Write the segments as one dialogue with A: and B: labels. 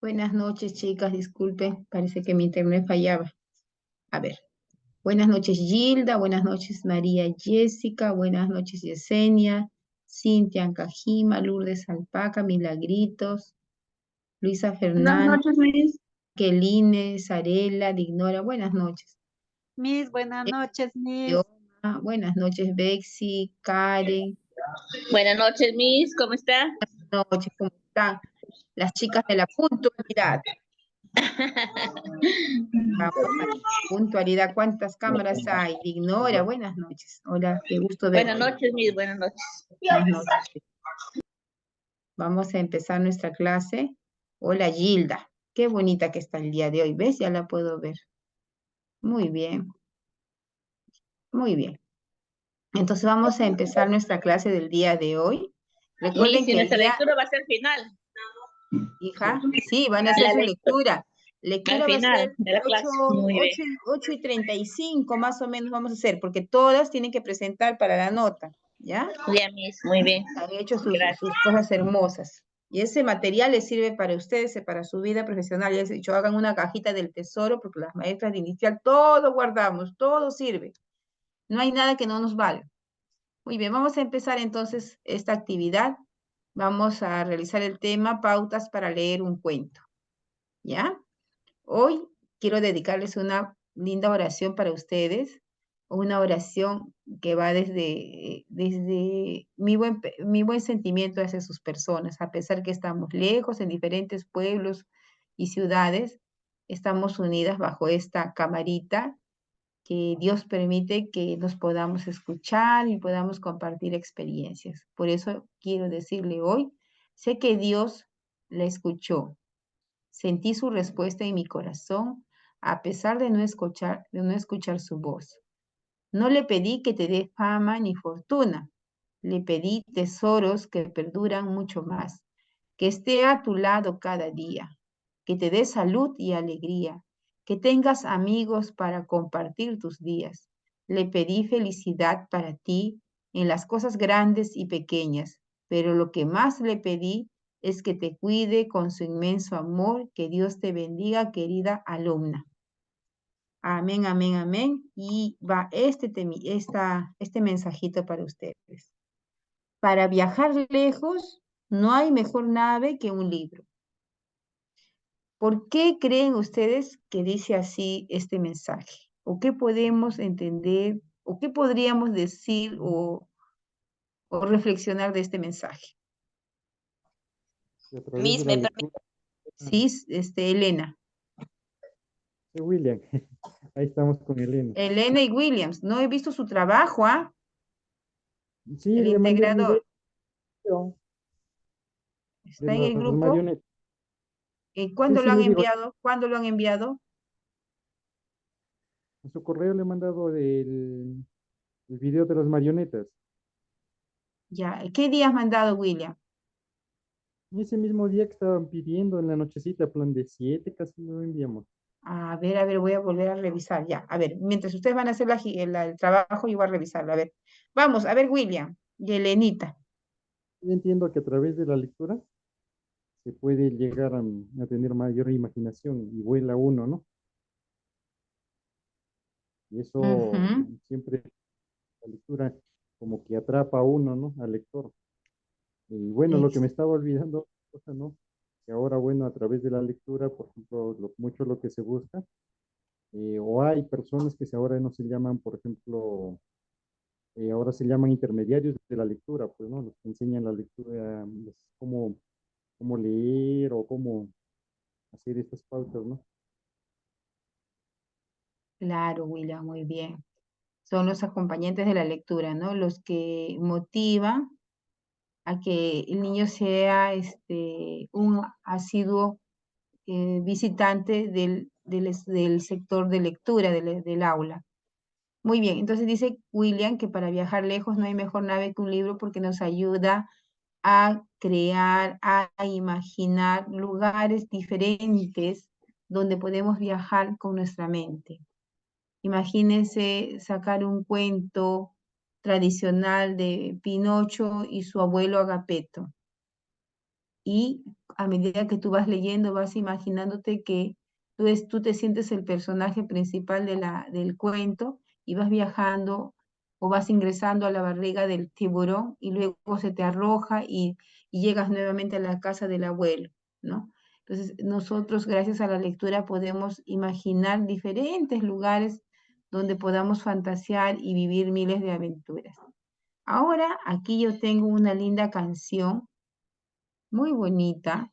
A: Buenas noches, chicas. Disculpen, parece que mi internet fallaba. A ver. Buenas noches, Gilda. Buenas noches, María Jessica. Buenas noches, Yesenia. Cintia Ancajima, Lourdes Alpaca, Milagritos, Luisa
B: Buenas
A: Fernanda,
B: noches, Miss.
A: Keline, Sarela, Dignora. Buenas noches.
B: Miss, buenas noches, Miss.
A: Leona, buenas noches, Bexy, Karen.
C: Buenas noches, Miss, ¿cómo está?
A: Buenas noches, ¿cómo están? Las chicas de la puntualidad. Vamos a la puntualidad. ¿Cuántas cámaras hay? Ignora. Buenas noches. Hola, qué gusto
C: Buenas
A: verte.
C: noches, Miss, buenas noches.
A: Buenas noches. Vamos a empezar nuestra clase. Hola, Gilda. Qué bonita que está el día de hoy. ¿Ves? Ya la puedo ver. Muy bien. Muy bien. Entonces vamos a empezar nuestra clase del día de hoy.
C: Miss,
A: Recuerden
C: si
A: que el
C: nuestra
A: día,
C: lectura va a ser final,
A: hija, sí, van a hacer
C: la
A: su
C: lectura
A: lectura.
C: al
A: Lectura va a
C: final
A: ser
C: de la
A: 8,
C: clase. Muy bien.
A: 8, 8:35 más o menos vamos a hacer, porque todas tienen que presentar para la nota, ¿ya?
C: Bien, Miss, muy bien.
A: Han hecho
C: Gracias.
A: sus cosas hermosas. Y ese material les sirve para ustedes, para su vida profesional. Ya les he dicho, hagan una cajita del tesoro, porque las maestras de inicial todo guardamos, todo sirve. No hay nada que no nos valga. Muy bien, vamos a empezar entonces esta actividad. Vamos a realizar el tema pautas para leer un cuento. ¿Ya? Hoy quiero dedicarles una linda oración para ustedes, una oración que va desde mi buen sentimiento hacia sus personas, a pesar que estamos lejos en diferentes pueblos y ciudades, estamos unidas bajo esta camarita que Dios permite que nos podamos escuchar y podamos compartir experiencias. Por eso quiero decirle hoy, sé que Dios la escuchó. Sentí su respuesta en mi corazón, a pesar de no escuchar su voz. No le pedí que te dé fama ni fortuna, le pedí tesoros que perduran mucho más, que esté a tu lado cada día, que te dé salud y alegría, que tengas amigos para compartir tus días. Le pedí felicidad para ti en las cosas grandes y pequeñas, pero lo que más le pedí es que te cuide con su inmenso amor. Que Dios te bendiga, querida alumna. Amén, amén, amén. Y va este mensajito para ustedes. Para viajar lejos, no hay mejor nave que un libro. ¿Por qué creen ustedes que dice así este mensaje? ¿O qué podemos entender? ¿O qué podríamos decir o reflexionar de este mensaje?
D: Y a través de
C: Miss,
D: la
C: me permite.
D: lectura
A: Sí, Elena.
D: de William. Ahí estamos con Elena.
A: Elena y Williams. No he visto su trabajo, ¿ah?
D: Sí,
A: El
D: le mandé el video
A: integrador.
D: de
A: ¿Está en
D: las
A: el grupo?
D: marionetas. Sí,
A: ¿Cuándo lo
D: sí,
A: han
D: le digo,
A: enviado? ¿Cuándo lo han enviado?
D: a su correo le he mandado el video de las marionetas.
A: Ya. ¿Qué día has mandado, William?
D: Y ese mismo día que estaban pidiendo en la nochecita, plan de 7, casi lo enviamos.
A: A ver, voy a volver a revisar ya. A ver, mientras ustedes van a hacer el trabajo, yo voy a revisarlo. A ver, vamos, a ver, William y Elenita.
D: Yo entiendo que a través de la lectura se puede llegar a tener mayor imaginación y vuela uno, ¿no? Y eso
A: Ujú.
D: siempre la lectura como que atrapa a uno, ¿no? Al lector. Y bueno, lo que
A: Es-
D: me estaba olvidando, cosa, ¿no? Que ahora, bueno, a través de la lectura, por ejemplo, mucho lo que se busca, o hay personas que ahora no se llaman, por ejemplo, ahora se llaman intermediarios de la lectura, pues, ¿no? Los que enseñan la lectura, cómo leer o cómo hacer estas pautas, ¿no?
A: Claro, William, muy bien. Son los acompañantes de la lectura, ¿no? Los que motivan a que el niño sea un asiduo visitante del sector de lectura del aula. Muy bien, entonces dice William que para viajar lejos no hay mejor nave que un libro porque nos ayuda a crear, a imaginar lugares diferentes donde podemos viajar con nuestra mente. Imagínense sacar un cuento tradicional de Pinocho y su abuelo Agapeto y a medida que tú vas leyendo, vas imaginándote que tú te sientes el personaje principal del cuento y vas viajando o vas ingresando a la barriga del tiburón y luego se te arroja y llegas nuevamente a la casa del abuelo, ¿no? Entonces, nosotros, gracias a la lectura, podemos imaginar diferentes lugares donde podamos fantasear y vivir miles de aventuras. Ahora, aquí yo tengo una linda canción, muy bonita,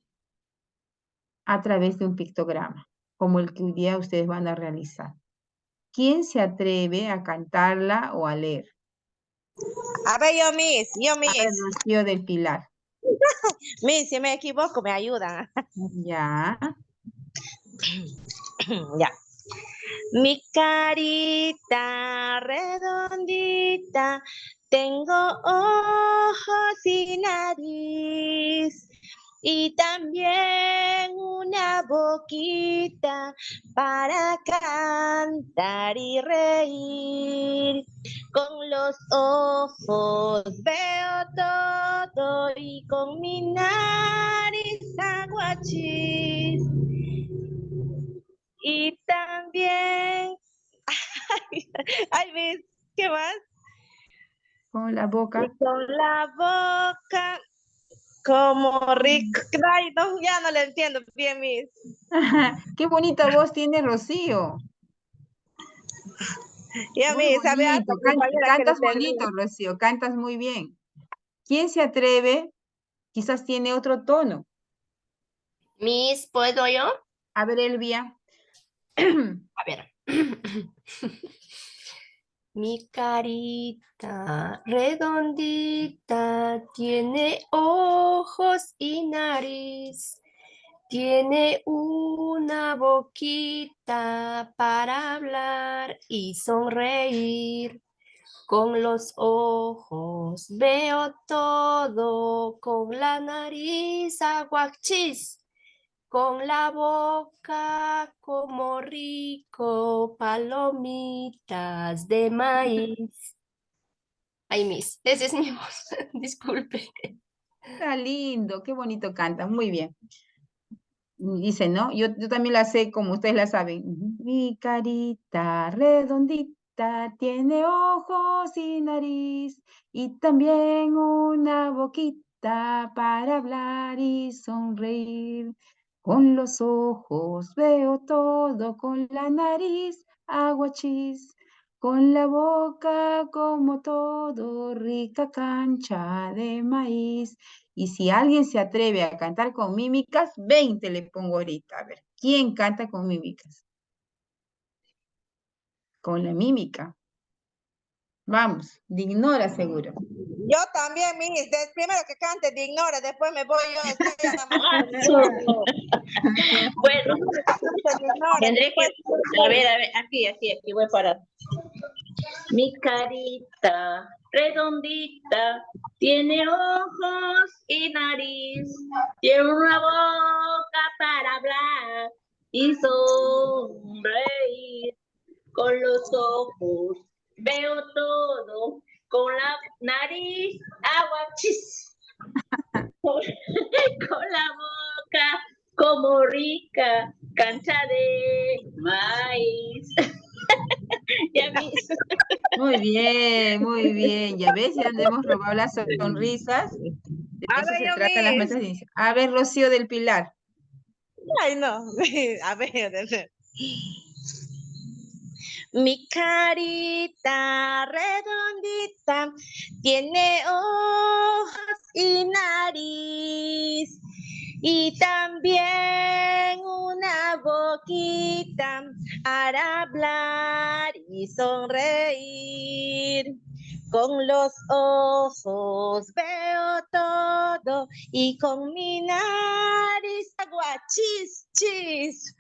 A: a través de un pictograma, como el que hoy día ustedes van a realizar. ¿Quién se atreve a cantarla o a leer?
E: A ver, yo, Miss.
A: A ver, Rocío del Pilar.
E: Miss, si me equivoco, me ayudan.
A: Ya.
E: Ya. Mi carita redondita, tengo ojos y nariz, y también una boquita para cantar y reír. Con los ojos veo todo y con mi nariz aguachis. Y también, ay, ¿ves? ¿Qué más?
A: Con la boca.
E: Y con la boca como rico. Ay, no, ya no le entiendo bien, Miss.
A: Qué bonita voz tiene Rocío.
E: Ya,
A: Muy
E: Miss, sabe harto,
A: bonito.
E: compañera, que le
A: Cantas
E: entendí.
A: bonito, Rocío. Cantas muy bien. ¿Quién se atreve? Quizás tiene otro tono.
F: Miss, ¿puedo yo?
A: A ver, Elvia.
F: A ver. Mi carita redondita tiene ojos y nariz. Tiene una boquita para hablar y sonreír. Con los ojos veo todo, con la nariz aguachis. Con la boca como rico, palomitas de maíz. Ay, Miss, esa es mi voz, disculpe.
A: Está lindo, qué bonito canta, muy bien. Dice, ¿no? Yo también la sé como ustedes la saben. Mi carita redondita tiene ojos y nariz y también una boquita para hablar y sonreír. Con los ojos veo todo, con la nariz aguachis, con la boca como todo, rica cancha de maíz. Y si alguien se atreve a cantar con mímicas, 20 le pongo ahorita. A ver, ¿quién canta con mímicas? Con la mímica. Vamos, Dignora seguro.
E: Yo también, Miss. Primero que cante, de ignora, después me voy yo. Estoy a la
C: Bueno,
E: Ignora,
C: tendré que,
E: después-
C: a ver, aquí voy para. Mi carita redondita tiene ojos y nariz, tiene una boca para hablar y sonreír. Con los ojos veo todo, con la nariz aguachis, con la boca como rica cancha de maíz. Ya ves.
A: Muy bien, muy bien. Ya ves, ya le hemos robado las sonrisas. De
E: A
A: eso
E: ver,
A: se
E: yo,
A: trata las
E: Miss.
A: maestras de inicio. A ver, Rocío del Pilar.
E: Ay, no. A ver. Mi carita redondita tiene ojos y nariz y también una boquita para hablar y sonreír. Con los ojos veo todo y con mi nariz aguachis, chis.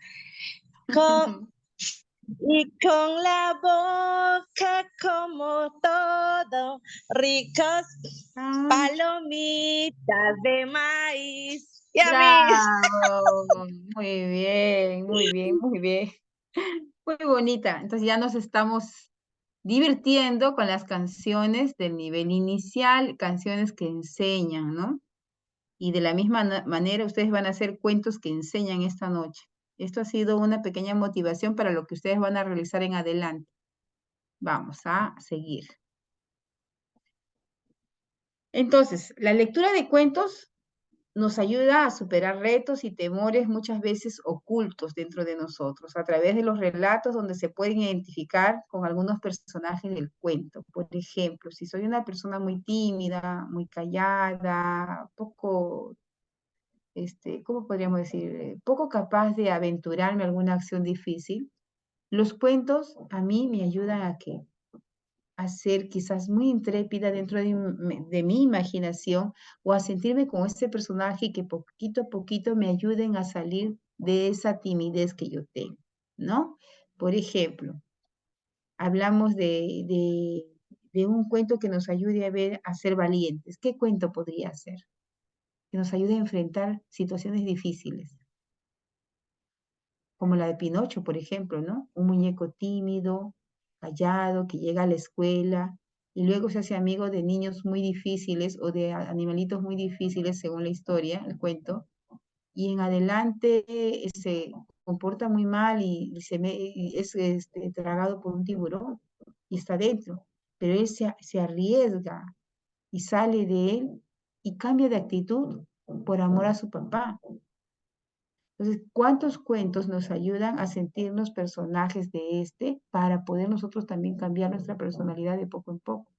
E: Y con la boca como todo, ricos palomitas de maíz. Ya
A: Bravo. Muy bien, muy bien, muy bien. Muy bonita. Entonces ya nos estamos divirtiendo con las canciones del nivel inicial, canciones que enseñan, ¿no? Y de la misma manera ustedes van a hacer cuentos que enseñan esta noche. Esto ha sido una pequeña motivación para lo que ustedes van a realizar en adelante. Vamos a seguir. Entonces, la lectura de cuentos nos ayuda a superar retos y temores muchas veces ocultos dentro de nosotros, a través de los relatos donde se pueden identificar con algunos personajes del cuento. Por ejemplo, si soy una persona muy tímida, muy callada, poco, ¿cómo podríamos decir? Poco capaz de aventurarme a alguna acción difícil, los cuentos a mí me ayudan a ser quizás muy intrépida dentro de mi imaginación o a sentirme con este personaje que poquito a poquito me ayuden a salir de esa timidez que yo tengo, ¿no? Por ejemplo, hablamos de un cuento que nos ayude a ser valientes. ¿Qué cuento podría ser? Que nos ayude a enfrentar situaciones difíciles, como la de Pinocho, por ejemplo, ¿no? Un muñeco tímido, callado, que llega a la escuela y luego se hace amigo de niños muy difíciles o de animalitos muy difíciles, según la historia, el cuento, y en adelante se comporta muy mal y es tragado por un tiburón y está dentro, pero él se arriesga y sale de él y cambia de actitud por amor a su papá. Entonces, ¿cuántos cuentos nos ayudan a sentirnos personajes de para poder nosotros también cambiar nuestra personalidad de poco en poco?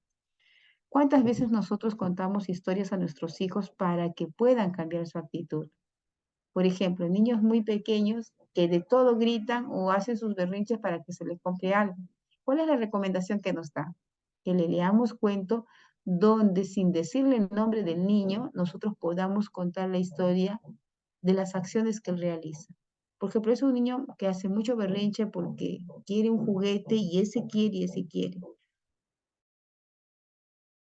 A: ¿Cuántas veces nosotros contamos historias a nuestros hijos para que puedan cambiar su actitud? Por ejemplo, niños muy pequeños que de todo gritan o hacen sus berrinches para que se les compre algo. ¿Cuál es la recomendación que nos da? Que le leamos cuento donde sin decirle el nombre del niño, nosotros podamos contar la historia de las acciones que él realiza. Por ejemplo, es un niño que hace mucho berrinche porque quiere un juguete y ese quiere y ese quiere.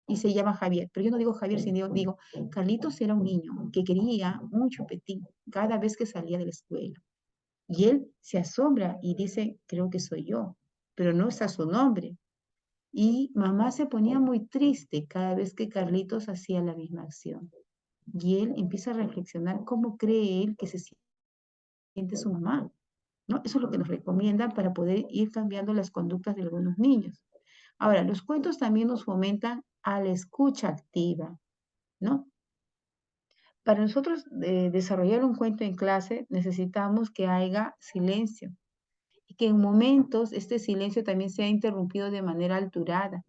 A: Y se llama Javier. Pero yo no digo Javier, sino digo, Carlitos era un niño que quería un chupetín cada vez que salía de la escuela. Y él se asombra y dice, creo que soy yo, pero no está su nombre. Y mamá se ponía muy triste cada vez que Carlitos hacía la misma acción. Y él empieza a reflexionar cómo cree él que se siente su mamá, ¿no? Eso es lo que nos recomiendan para poder ir cambiando las conductas de algunos niños. Ahora, los cuentos también nos fomentan a la escucha activa, ¿no? Para nosotros desarrollar un cuento en clase necesitamos que haya silencio y que en momentos este silencio también sea interrumpido de manera alturada,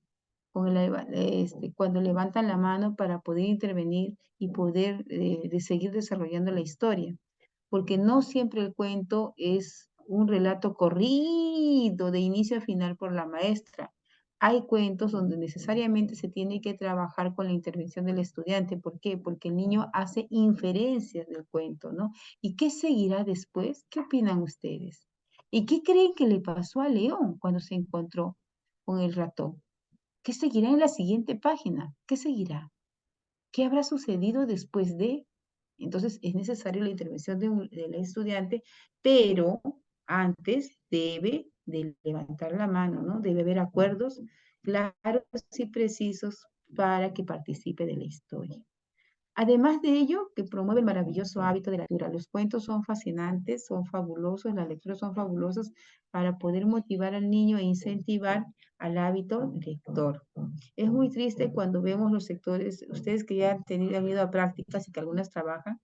A: cuando levantan la mano para poder intervenir y poder seguir desarrollando la historia, porque no siempre el cuento es un relato corrido de inicio a final por la maestra. Hay cuentos donde necesariamente se tiene que trabajar con la intervención del estudiante. ¿Por qué? Porque el niño hace inferencias del cuento, ¿no? ¿Y qué seguirá después? ¿Qué opinan ustedes? ¿Y qué creen que le pasó a León cuando se encontró con el ratón? ¿Qué seguirá en la siguiente página? ¿Qué seguirá? ¿Qué habrá sucedido después de? Entonces es necesaria la intervención del estudiante, pero antes debe de levantar la mano, ¿no? Debe haber acuerdos claros y precisos para que participe de la historia. Además de ello, que promueve el maravilloso hábito de la lectura. Los cuentos son fascinantes, son fabulosos, las lecturas son fabulosas para poder motivar al niño e incentivar al hábito lector. Es muy triste cuando vemos los sectores, ustedes que ya han ido a prácticas y que algunas trabajan,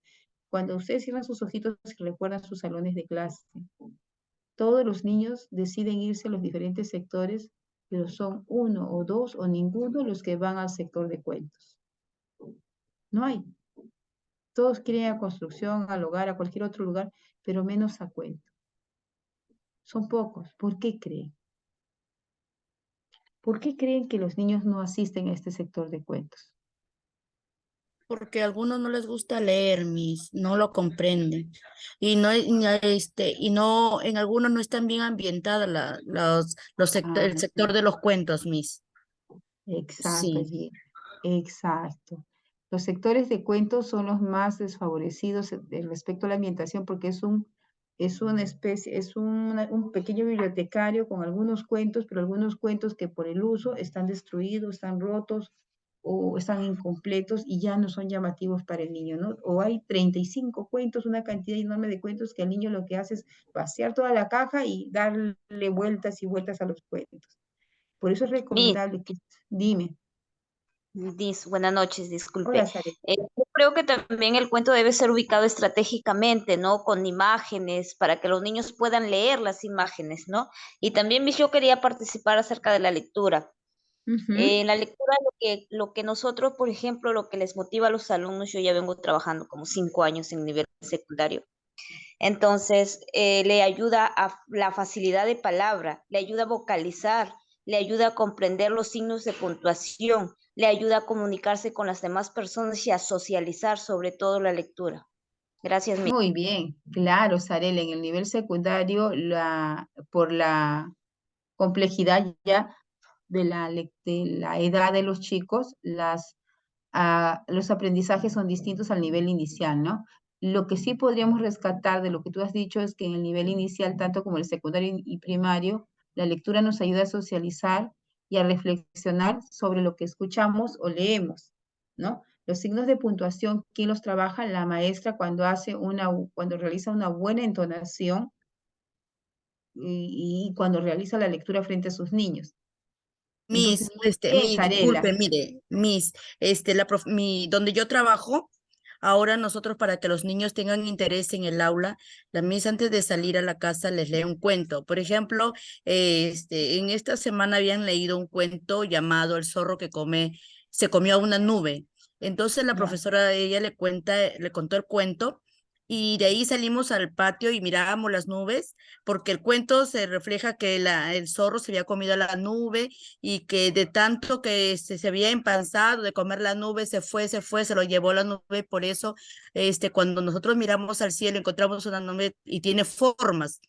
A: cuando ustedes cierran sus ojitos y recuerdan sus salones de clase. Todos los niños deciden irse a los diferentes sectores, pero son uno o dos o ninguno los que van al sector de cuentos. No hay. Todos quieren ir a construcción, al hogar, a cualquier otro lugar, pero menos a cuento. Son pocos. ¿Por qué creen? ¿Por qué creen que los niños no asisten a este sector de cuentos?
G: Porque a algunos no les gusta leer, no lo comprenden. Y no, en algunos no están bien ambientadas el sector de los cuentos,
A: Exacto,
G: Sí.
A: Gina. Exacto. Los sectores de cuentos son los más desfavorecidos respecto a la ambientación porque es una especie, un pequeño bibliotecario con algunos cuentos, pero algunos cuentos que por el uso están destruidos, están rotos o están incompletos y ya no son llamativos para el niño, ¿no? O hay 35 cuentos, una cantidad enorme de cuentos que el niño lo que hace es vaciar toda la caja y darle vueltas y vueltas a los cuentos. Por eso es recomendable que, dime.
C: Buenas noches,
A: Hola,
C: disculpe.
A: Sare.
C: Yo creo que también el cuento debe ser ubicado estratégicamente, ¿no? Con imágenes, para que los niños puedan leer las imágenes, ¿no? Y también yo quería participar acerca de la lectura. En la lectura, lo que nosotros, por ejemplo, lo que les motiva a los alumnos, yo ya vengo trabajando como 5 años en nivel secundario. Entonces, le ayuda a la facilidad de palabra, le ayuda a vocalizar, le ayuda a comprender los signos de puntuación, le ayuda a comunicarse con las demás personas y a socializar, sobre todo la lectura. Gracias, Miss.
A: Muy bien, claro, Sarel, en el nivel secundario, por la complejidad ya de la edad de los chicos, los aprendizajes son distintos al nivel inicial, ¿no? Lo que sí podríamos rescatar de lo que tú has dicho es que en el nivel inicial, tanto como el secundario y primario, la lectura nos ayuda a socializar y a reflexionar sobre lo que escuchamos o leemos, ¿no? Los signos de puntuación, ¿quién los trabaja? La maestra cuando realiza una buena entonación y cuando realiza la lectura frente a sus niños. Entonces, muy bien,
G: disculpe,
A: Sarela.
G: mire, donde yo trabajo, ahora nosotros para que los niños tengan interés en el aula, la Miss antes de salir a la casa les lee un cuento. Por ejemplo, en esta semana habían leído un cuento llamado El zorro que se comió a una nube. Entonces la
A: Ya.
G: profesora, ella le contó el cuento y de ahí salimos al patio y mirábamos las nubes, porque el cuento se refleja que el zorro se había comido a la nube y que de tanto que se había empanzado de comer la nube, se lo llevó la nube, por eso cuando nosotros miramos al cielo encontramos una nube y tiene formas.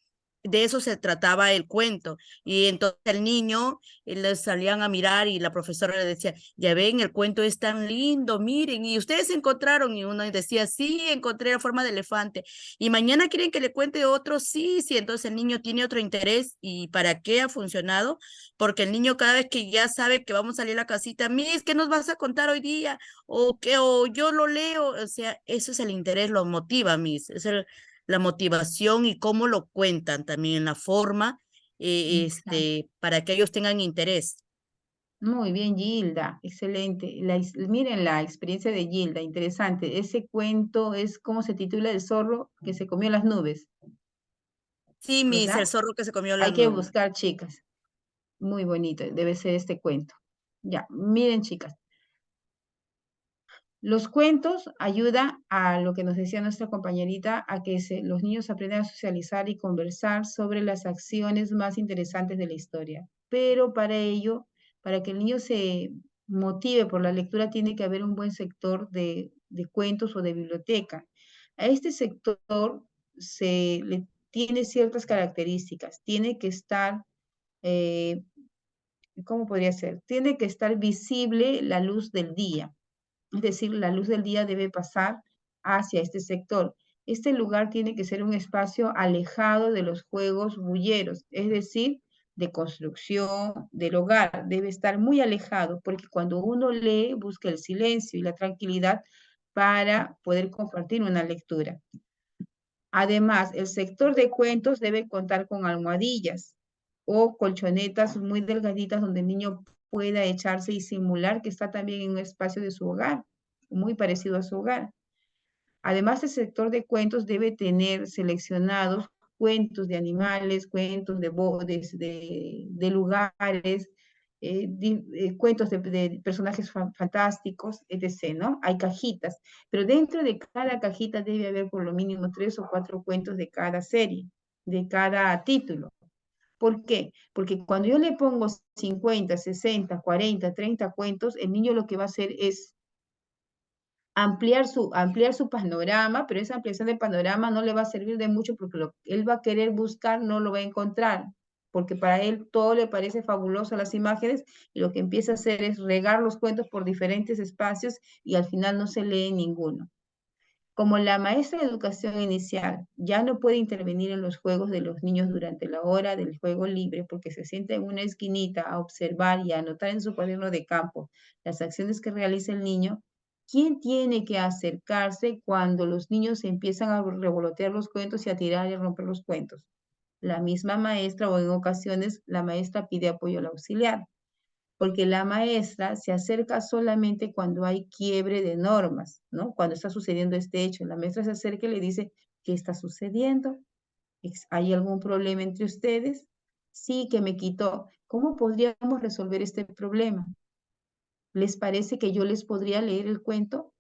G: De eso se trataba el cuento. Y entonces el niño, le salían a mirar y la profesora le decía, ya ven, el cuento es tan lindo, miren, y ustedes encontraron, y uno decía, sí, encontré la forma de elefante. Y mañana quieren que le cuente otro, sí, sí, entonces el niño tiene otro interés. ¿Y para qué ha funcionado? Porque el niño cada vez que ya sabe que vamos a salir a la casita, Miss, ¿qué nos vas a contar hoy día? O yo lo leo, o sea, eso es el interés, lo motiva, Miss, la motivación y cómo lo cuentan también en la forma,
A: Exacto.
G: para que ellos tengan interés.
A: Muy bien, Gilda, excelente. Miren la experiencia de Gilda, interesante. Ese cuento es, ¿cómo se titula? El zorro que se comió las nubes,
G: Sí, Miss, el
A: ¿verdad?
G: zorro que se comió la
A: Hay que
G: nube.
A: buscar, chicas. Muy bonito, debe ser este cuento. Ya, miren, chicas. Los cuentos ayudan a lo que nos decía nuestra compañerita, a que los niños aprendan a socializar y conversar sobre las acciones más interesantes de la historia. Pero para ello, para que el niño se motive por la lectura, tiene que haber un buen sector de cuentos o de biblioteca. A este sector tiene ciertas características. Tiene que estar, ¿cómo podría ser? Tiene que estar visible la luz del día, es decir, la luz del día debe pasar hacia este sector. Este lugar tiene que ser un espacio alejado de los juegos bulleros, es decir, de construcción del hogar. Debe estar muy alejado porque cuando uno lee, busca el silencio y la tranquilidad para poder compartir una lectura. Además, el sector de cuentos debe contar con almohadillas o colchonetas muy delgaditas donde el niño pueda echarse y simular que está también en un espacio de su hogar, muy parecido a su hogar. Además, el sector de cuentos debe tener seleccionados cuentos de animales, cuentos de lugares, cuentos de personajes fantásticos, etc., ¿no? Hay cajitas, pero dentro de cada cajita debe haber por lo mínimo 3 o 4 cuentos de cada serie, de cada título. ¿Por qué? Porque cuando yo le pongo 50, 60, 40, 30 cuentos, el niño lo que va a hacer es ampliar su panorama, pero esa ampliación de panorama no le va a servir de mucho porque lo que él va a querer buscar no lo va a encontrar, porque para él todo le parece fabuloso las imágenes y lo que empieza a hacer es regar los cuentos por diferentes espacios y al final no se lee ninguno. Como la maestra de educación inicial ya no puede intervenir en los juegos de los niños durante la hora del juego libre porque se sienta en una esquinita a observar y a anotar en su cuaderno de campo las acciones que realiza el niño, ¿quién tiene que acercarse cuando los niños empiezan a revolotear los cuentos y a tirar y a romper los cuentos? La misma maestra, o en ocasiones la maestra pide apoyo al auxiliar, porque la maestra se acerca solamente cuando hay quiebre de normas, ¿no? Cuando está sucediendo este hecho, la maestra se acerca y le dice, ¿qué está sucediendo? ¿Hay algún problema entre ustedes? Sí, que me quitó. ¿Cómo podríamos resolver este problema? ¿Les parece que yo les podría leer el cuento?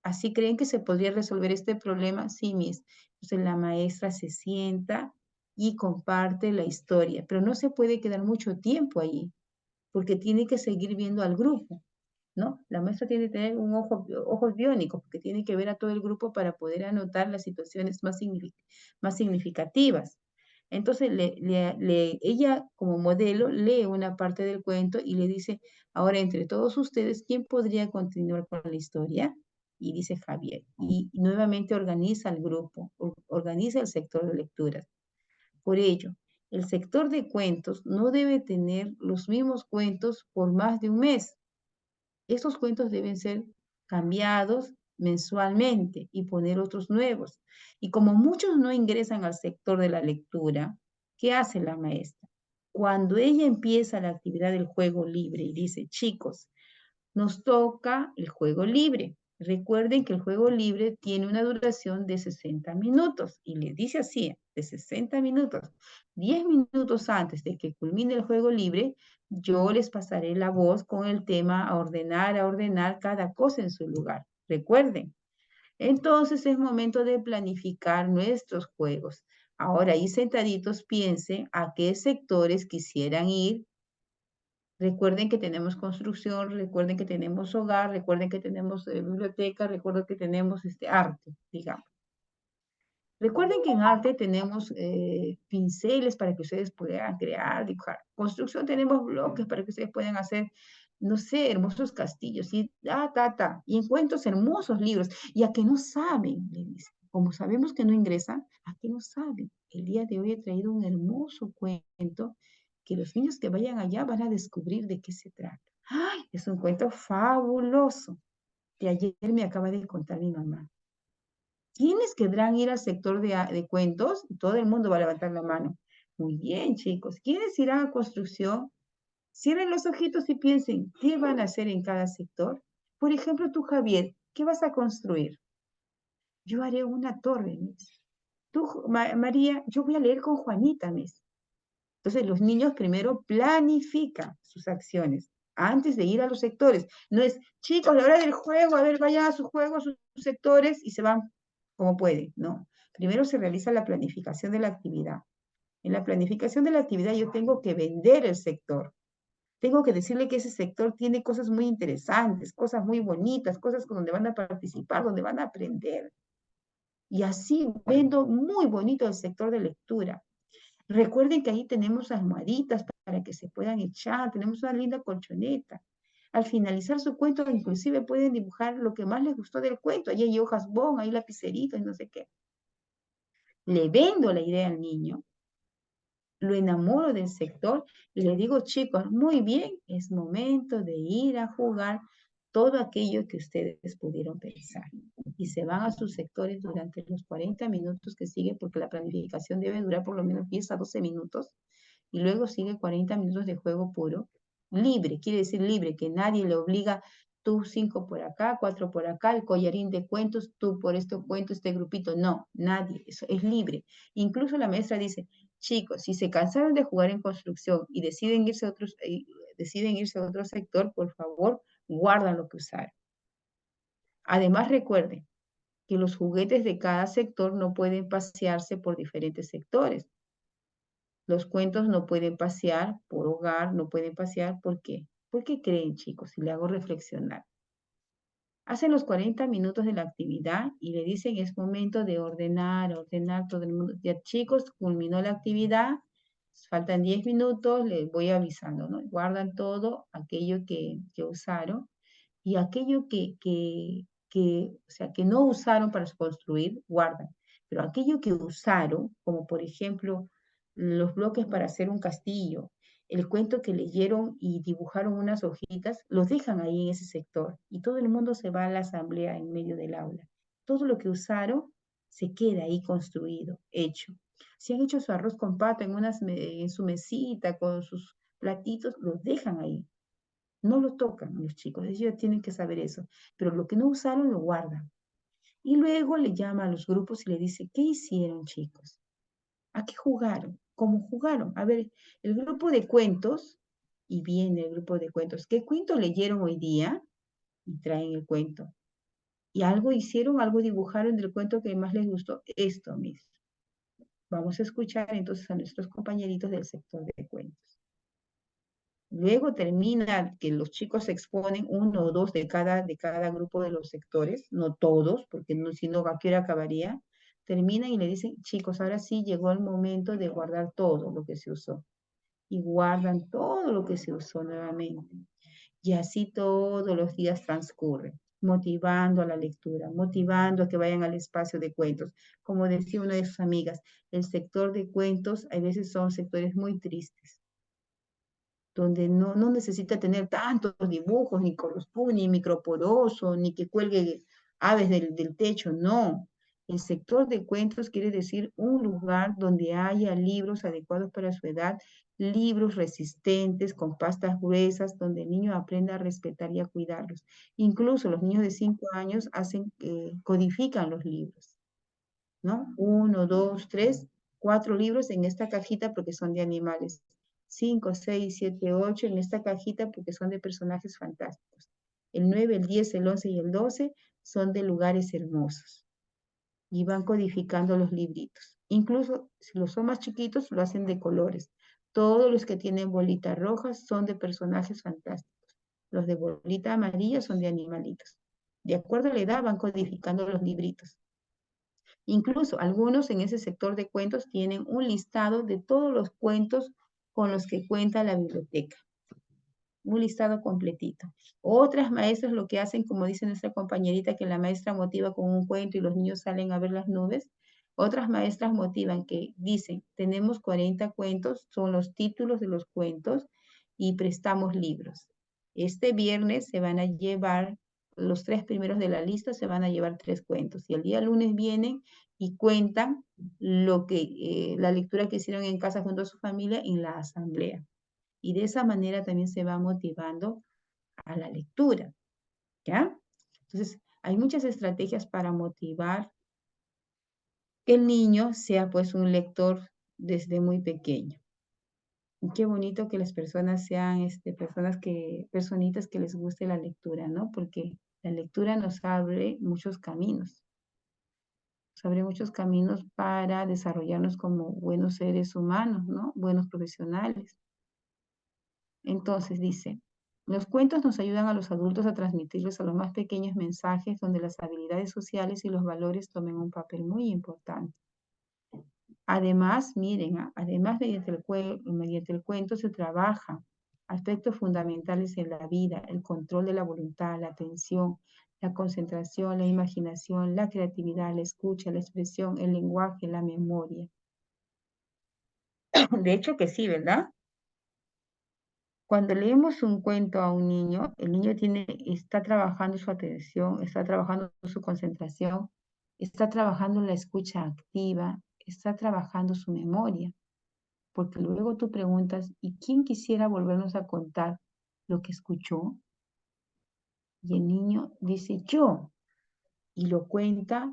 A: ¿Así creen que se podría resolver este problema? Sí, Miss. Entonces la maestra se sienta y comparte la historia, pero no se puede quedar mucho tiempo allí, porque tiene que seguir viendo al grupo, ¿no? La maestra tiene que tener ojos biónicos, porque tiene que ver a todo el grupo para poder anotar las situaciones más significativas. Entonces, ella como modelo lee una parte del cuento y le dice, ahora entre todos ustedes, ¿quién podría continuar con la historia? Y dice Javier. Y nuevamente organiza el grupo, organiza el sector de lecturas. Por ello, el sector de cuentos no debe tener los mismos cuentos por más de un mes. Estos cuentos deben ser cambiados mensualmente y poner otros nuevos. Y como muchos no ingresan al sector de la lectura, ¿qué hace la maestra? Cuando ella empieza la actividad del juego libre y dice, chicos, nos toca el juego libre. Recuerden que el juego libre tiene una duración de 60 minutos y les dice así, de 60 minutos. 10 minutos antes de que culmine el juego libre, yo les pasaré la voz con el tema a ordenar cada cosa en su lugar. Recuerden. Entonces es momento de planificar nuestros juegos. Ahora ahí sentaditos piensen a qué sectores quisieran ir. Recuerden que tenemos construcción, recuerden que tenemos hogar, recuerden que tenemos biblioteca, recuerden que tenemos arte, digamos. Recuerden que en arte tenemos pinceles para que ustedes puedan crear, dibujar. Construcción tenemos bloques para que ustedes puedan hacer, no sé, hermosos castillos y y encuentros hermosos libros. Y a que no saben, le dice, como sabemos que no ingresan, a que no saben. El día de hoy he traído un hermoso cuento que los niños que vayan allá van a descubrir de qué se trata. ¡Ay! Es un cuento fabuloso que ayer me acaba de contar mi mamá. ¿Quiénes querrán ir al sector de cuentos? Todo el mundo va a levantar la mano. Muy bien, chicos. ¿Quiénes irán a construcción? Cierren los ojitos y piensen, ¿qué van a hacer en cada sector? Por ejemplo, tú, Javier, ¿qué vas a construir? Yo haré una torre, Miss. Tú, María, yo voy a leer con Juanita, Miss. Entonces, los niños primero planifican sus acciones antes de ir a los sectores. No es, chicos, la hora del juego, a ver, vayan a sus juegos, sus sectores y se van como pueden. No. Primero se realiza la planificación de la actividad. En la planificación de la actividad yo tengo que vender el sector. Tengo que decirle que ese sector tiene cosas muy interesantes, cosas muy bonitas, cosas con donde van a participar, donde van a aprender. Y así vendo muy bonito el sector de lectura. Recuerden que ahí tenemos almohaditas para que se puedan echar, tenemos una linda colchoneta. Al finalizar su cuento, inclusive pueden dibujar lo que más les gustó del cuento. Ahí hay hojas bon, hay lapiceritos y no sé qué. Le vendo la idea al niño, lo enamoro del sector y le digo, chicos, muy bien, es momento de ir a jugar todo aquello que ustedes pudieron pensar. Y se van a sus sectores durante los 40 minutos que siguen, porque la planificación debe durar por lo menos 10 a 12 minutos, y luego sigue 40 minutos de juego puro, libre, quiere decir libre, que nadie le obliga, tú 5 por acá, 4 por acá, el collarín de cuentos, tú por este cuento, este grupito, no, nadie, eso es libre. Incluso la maestra dice, chicos, si se cansaron de jugar en construcción y deciden irse a otro sector, por favor, guardan lo que usaron. Además, recuerden que los juguetes de cada sector no pueden pasearse por diferentes sectores. Los cuentos no pueden pasear por hogar, no pueden pasear, ¿por qué? ¿Por qué creen, chicos? Si le hago reflexionar. Hacen los 40 minutos de la actividad y le dicen es momento de ordenar todo el mundo. Ya, chicos, culminó la actividad, faltan 10 minutos, les voy avisando, ¿no? Guardan todo aquello que usaron y aquello que o sea, que no usaron para construir, guardan. Pero aquello que usaron, como por ejemplo los bloques para hacer un castillo, el cuento que leyeron y dibujaron unas hojitas, los dejan ahí en ese sector y todo el mundo se va a la asamblea en medio del aula. Todo lo que usaron se queda ahí construido, hecho. Si han hecho su arroz con pata en su mesita con sus platitos, los dejan ahí. No lo tocan los chicos, ellos tienen que saber eso. Pero lo que no usaron lo guardan. Y luego le llama a los grupos y le dice, ¿qué hicieron, chicos? ¿A qué jugaron? ¿Cómo jugaron? A ver, el grupo de cuentos, y viene el grupo de cuentos, ¿qué cuento leyeron hoy día? Y traen el cuento. ¿Y algo hicieron, algo dibujaron del cuento que más les gustó? Esto mismo. Vamos a escuchar entonces a nuestros compañeritos del sector de cuentos. Luego termina que los chicos exponen uno o dos de cada grupo de los sectores, no todos, porque no, si no, ¿a qué hora acabaría? Terminan y le dicen, chicos, ahora sí llegó el momento de guardar todo lo que se usó. Y guardan todo lo que se usó nuevamente. Y así todos los días transcurren, motivando a la lectura, motivando a que vayan al espacio de cuentos. Como decía una de sus amigas, el sector de cuentos a veces son sectores muy tristes, donde no necesita tener tantos dibujos, ni corospu, ni microporoso, ni que cuelgue aves del techo, no. El sector de cuentos quiere decir un lugar donde haya libros adecuados para su edad, libros resistentes, con pastas gruesas, donde el niño aprenda a respetar y a cuidarlos. Incluso los niños de 5 años codifican los libros, ¿no? 1, 2, 3, 4 libros en esta cajita porque son de animales. 5, 6, 7, 8 en esta cajita porque son de personajes fantásticos. El 9, el 10, el 11 y el 12 son de lugares hermosos. Y van codificando los libritos. Incluso si los son más chiquitos, lo hacen de colores. Todos los que tienen bolitas rojas son de personajes fantásticos. Los de bolita amarilla son de animalitos. De acuerdo a la edad van codificando los libritos. Incluso algunos en ese sector de cuentos tienen un listado de todos los cuentos con los que cuenta la biblioteca. Un listado completito. Otras maestras lo que hacen, como dice nuestra compañerita, que la maestra motiva con un cuento y los niños salen a ver las nubes. Otras maestras motivan que dicen, tenemos 40 cuentos, son los títulos de los cuentos y prestamos libros. Este viernes se van a llevar los 3 primeros de la lista, se van a llevar 3 cuentos. Y el día lunes vienen y cuentan la lectura que hicieron en casa junto a su familia en la asamblea. Y de esa manera también se va motivando a la lectura, ¿ya? Entonces, hay muchas estrategias para motivar que el niño sea pues un lector desde muy pequeño. Y qué bonito que las personas sean personitas que les guste la lectura, ¿no? Porque la lectura nos abre muchos caminos. Nos abre muchos caminos para desarrollarnos como buenos seres humanos, ¿no? Buenos profesionales. Entonces dice, los cuentos nos ayudan a los adultos a transmitirles a los más pequeños mensajes donde las habilidades sociales y los valores tomen un papel muy importante. Además, miren, además mediante el cuento se trabaja aspectos fundamentales en la vida, el control de la voluntad, la atención, la concentración, la imaginación, la creatividad, la escucha, la expresión, el lenguaje, la memoria. De hecho que sí, ¿verdad? Cuando leemos un cuento a un niño, el niño está trabajando su atención, está trabajando su concentración, está trabajando la escucha activa, está trabajando su memoria. Porque luego tú preguntas, ¿y quién quisiera volvernos a contar lo que escuchó? Y el niño dice, yo, y lo cuenta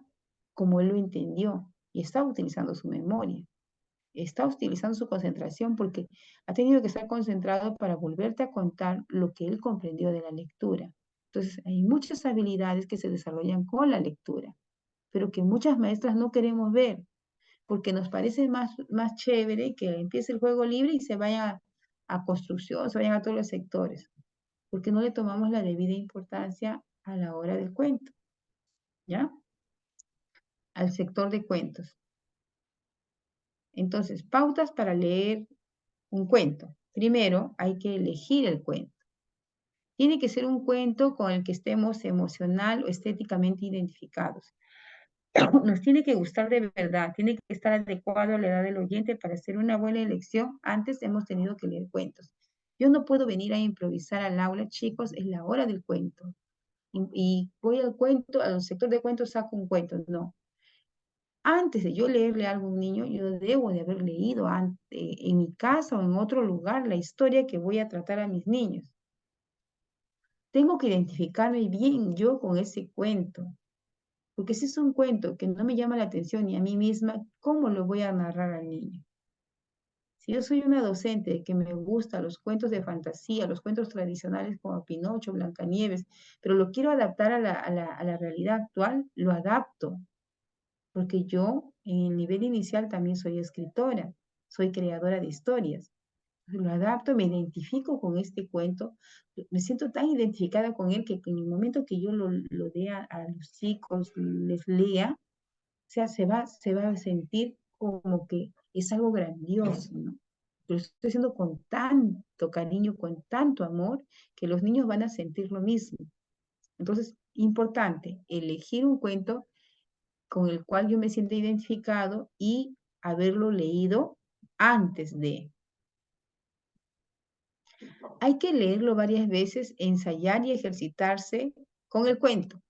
A: como él lo entendió, y está utilizando su memoria. Está utilizando su concentración porque ha tenido que estar concentrado para volverte a contar lo que él comprendió de la lectura. Entonces, hay muchas habilidades que se desarrollan con la lectura, pero que muchas maestras no queremos ver, porque nos parece más chévere que empiece el juego libre y se vaya a construcción, se vayan a todos los sectores, porque no le tomamos la debida importancia a la hora del cuento, ¿ya? Al sector de cuentos. Entonces, pautas para leer un cuento. Primero, hay que elegir el cuento. Tiene que ser un cuento con el que estemos emocional o estéticamente identificados. Nos tiene que gustar de verdad, tiene que estar adecuado a la edad del oyente para hacer una buena elección. Antes hemos tenido que leer cuentos. Yo no puedo venir a improvisar al aula, chicos, es la hora del cuento. Y voy al cuento, al sector de cuentos saco un cuento. No. Antes de yo leerle algo a un niño, yo debo de haber leído en mi casa o en otro lugar la historia que voy a tratar a mis niños. Tengo que identificarme bien yo con ese cuento. Porque si es un cuento que no me llama la atención ni a mí misma, ¿cómo lo voy a narrar al niño? Si yo soy una docente que me gusta los cuentos de fantasía, los cuentos tradicionales como Pinocho, Blancanieves, pero lo quiero adaptar a la realidad actual, lo adapto. Porque yo en el nivel inicial también soy escritora, soy creadora de historias. Lo adapto, me identifico con este cuento, me siento tan identificada con él que en el momento que yo lo dé a los chicos, les lea, o sea, se va a sentir como que es algo grandioso, ¿no? Lo estoy haciendo con tanto cariño, con tanto amor, que los niños van a sentir lo mismo. Entonces, importante, elegir un cuento con el cual yo me siento identificado y haberlo leído antes de. Hay que leerlo varias veces, ensayar y ejercitarse con el cuento.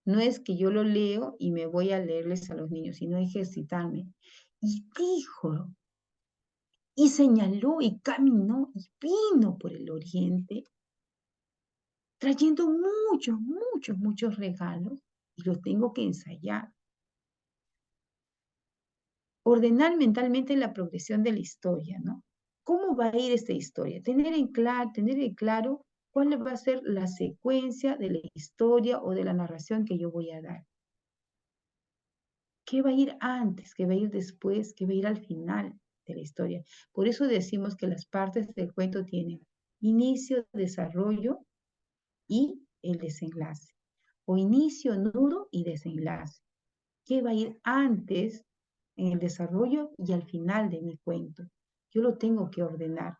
A: No es que yo lo leo y me voy a leerles a los niños, sino ejercitarme. Y dijo, y señaló, y caminó, y vino por el oriente, trayendo muchos regalos, y los tengo que ensayar. Ordenar mentalmente la progresión de la historia, ¿no? ¿Cómo va a ir esta historia? Tener en claro cuál va a ser la secuencia de la historia o de la narración que yo voy a dar. ¿Qué va a ir antes? ¿Qué va a ir después? ¿Qué va a ir al final de la historia? Por eso decimos que las partes del cuento tienen inicio, desarrollo y el desenlace. O inicio, nudo y desenlace. ¿Qué va a ir antes en el desarrollo y al final de mi cuento? Yo lo tengo que ordenar.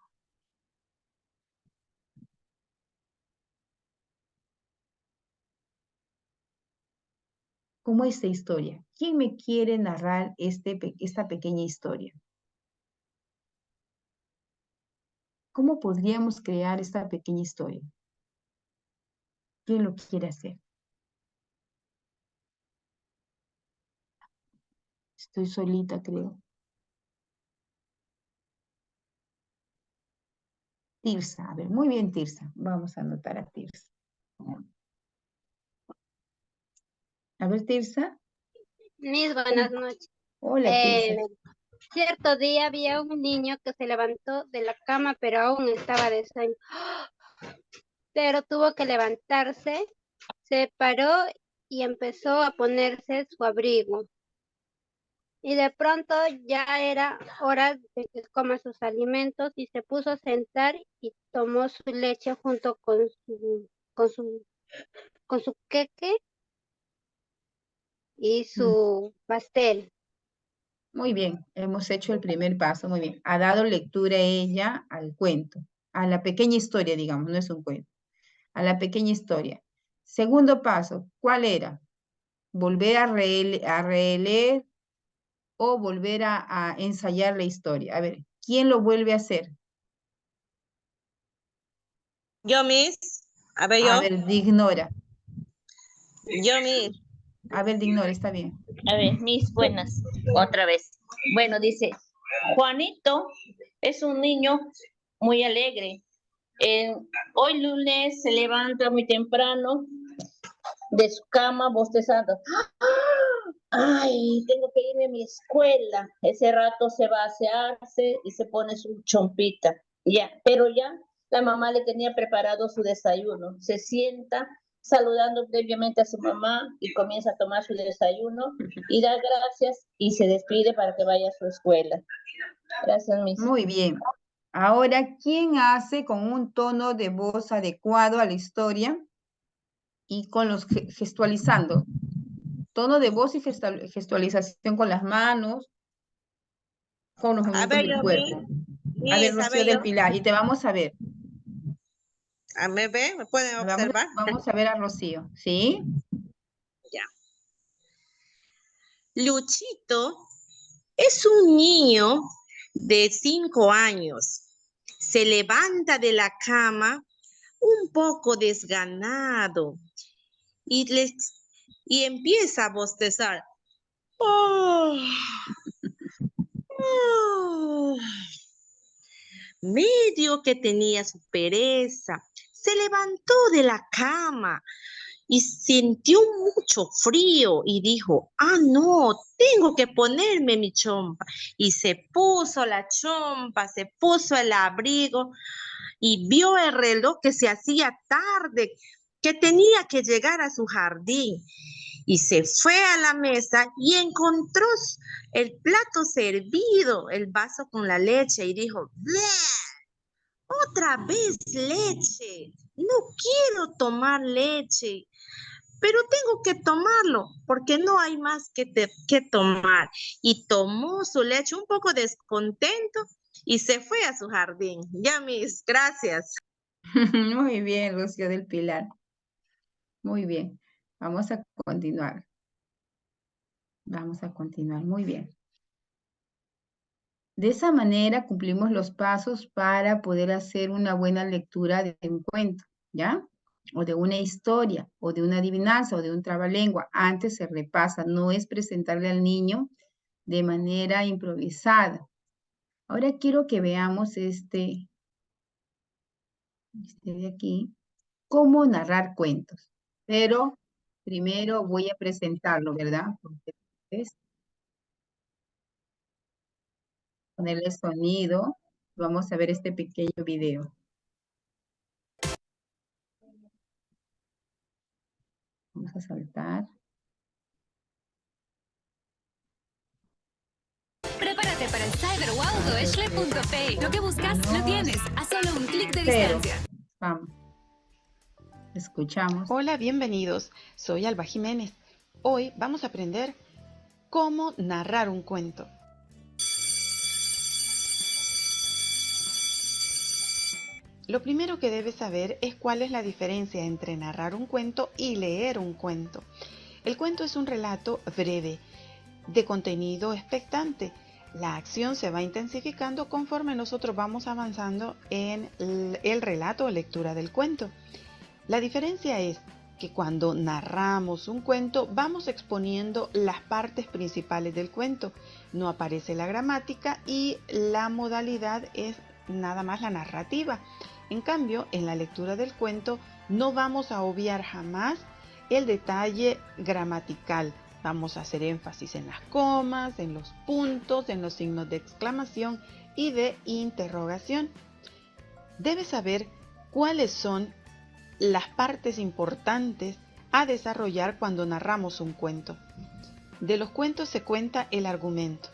A: ¿Cómo esta historia? ¿Quién me quiere narrar esta pequeña historia? ¿Cómo podríamos crear esta pequeña historia? ¿Quién lo quiere hacer? Estoy solita, creo. Tirsa, a ver, muy bien, Tirsa. Vamos a anotar a Tirsa. A ver, Tirsa.
H: Mis buenas noches.
A: Hola, Tirsa.
H: Cierto día había un niño que se levantó de la cama, pero aún estaba de sueño. Pero tuvo que levantarse, se paró y empezó a ponerse su abrigo. Y de pronto ya era hora de que coma sus alimentos y se puso a sentar y tomó su leche junto con su queque y su pastel.
A: Muy bien, hemos hecho el primer paso, muy bien. Ha dado lectura ella al cuento, a la pequeña historia, digamos, no es un cuento, a la pequeña historia. Segundo paso, ¿cuál era? Volver a releer o volver a ensayar la historia. A ver, ¿quién lo vuelve a hacer?
E: Yo, Miss. A ver,
A: A
E: yo.
A: ver, Dignora.
E: Yo, Miss.
A: A ver, Dignora, está bien.
C: A ver, mis buenas, otra vez. Bueno, dice, Juanito es un niño muy alegre. Hoy lunes se levanta muy temprano de su cama bostezando. Ay, tengo que irme a mi escuela. Ese rato se va a asearse y se pone su chompita. Ya, pero ya la mamá le tenía preparado su desayuno. Se sienta saludando previamente a su mamá y comienza a tomar su desayuno y da gracias y se despide para que vaya a su escuela. Gracias, Miss.
A: Muy bien. Ahora, ¿quién hace con un tono de voz adecuado a la historia y con los gestualizando? Tono de voz y gestualización con las manos, con los
E: A
A: movimientos
E: ver,
A: del
E: yo,
A: cuerpo. A ver,
E: Miss, a
A: Rocío
E: ver,
A: del
E: yo.
A: Pilar, y te vamos a ver.
E: ¿Me ven? ¿Me pueden
A: Vamos,
E: observar?
A: vamos a ver a Rocío, ¿sí?
E: Ya. Luchito es un niño de 5 años. Se levanta de la cama un poco desganado y, y empieza a bostezar. Oh, oh. Medio que tenía su pereza, se levantó de la cama y sintió mucho frío y dijo, ah, no, tengo que ponerme mi chompa. Y se puso la chompa, se puso el abrigo y vio el reloj que se hacía tarde, que tenía que llegar a su jardín. Y se fue a la mesa y encontró el plato servido, el vaso con la leche y dijo, ¡bleh! Otra vez leche. No quiero tomar leche, pero tengo que tomarlo porque no hay más que tomar. Y tomó su leche un poco descontento y se fue a su jardín. Ya, mis, gracias.
A: Muy bien, Rocío del Pilar. Muy bien. Vamos a continuar. Vamos a continuar. Muy bien. De esa manera cumplimos los pasos para poder hacer una buena lectura de un cuento, ¿ya? O de una historia, o de una adivinanza, o de un trabalengua. Antes se repasa, no es presentarle al niño de manera improvisada. Ahora quiero que veamos este de aquí, cómo narrar cuentos. Pero primero voy a presentarlo, ¿verdad? Porque es ponerle sonido. Vamos a ver este pequeño video. Vamos a saltar.
I: Prepárate para el Cyber Wow de Eshle.pay. Lo que buscas, lo tienes a solo un clic de
A: Pero,
I: distancia.
A: vamos. Escuchamos.
J: Hola, bienvenidos. Soy Alba Jiménez. Hoy vamos a aprender cómo narrar un cuento. Lo primero que debes saber es cuál es la diferencia entre narrar un cuento y leer un cuento. El cuento es un relato breve, de contenido expectante. La acción se va intensificando conforme nosotros vamos avanzando en el relato o lectura del cuento. La diferencia es que cuando narramos un cuento vamos exponiendo las partes principales del cuento. No aparece la gramática y la modalidad es nada más la narrativa. En cambio, en la lectura del cuento no vamos a obviar jamás el detalle gramatical. Vamos a hacer énfasis en las comas, en los puntos, en los signos de exclamación y de interrogación. Debes saber cuáles son las partes importantes a desarrollar cuando narramos un cuento. De los cuentos se cuenta el argumento.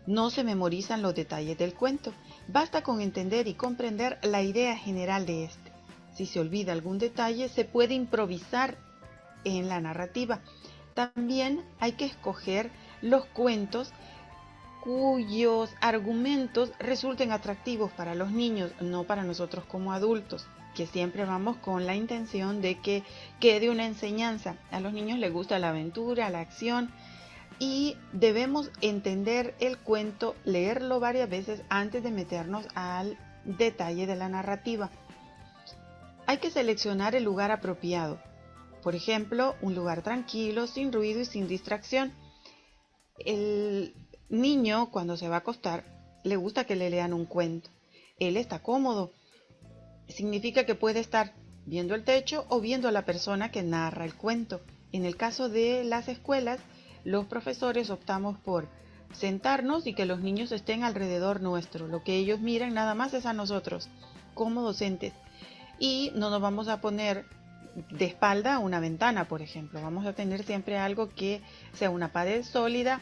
J: No se memorizan los detalles del cuento. Basta con entender y comprender la idea general de este. Si se olvida algún detalle, se puede improvisar en la narrativa. También hay que escoger los cuentos cuyos argumentos resulten atractivos para los niños, no para nosotros como adultos, que siempre vamos con la intención de que quede una enseñanza. A los niños les gusta la aventura, la acción, y debemos entender el cuento, leerlo varias veces antes de meternos al detalle de la narrativa. Hay que seleccionar el lugar apropiado. Por ejemplo, un lugar tranquilo, sin ruido y sin distracción. El niño, cuando se va a acostar, le gusta que le lean un cuento. Él está cómodo. Significa que puede estar viendo el techo o viendo a la persona que narra el cuento. En el caso de las escuelas, los profesores optamos por sentarnos y que los niños estén alrededor nuestro. Lo que ellos miran nada más es a nosotros, como docentes. Y no nos vamos a poner de espalda a una ventana, por ejemplo. Vamos a tener siempre algo que sea una pared sólida,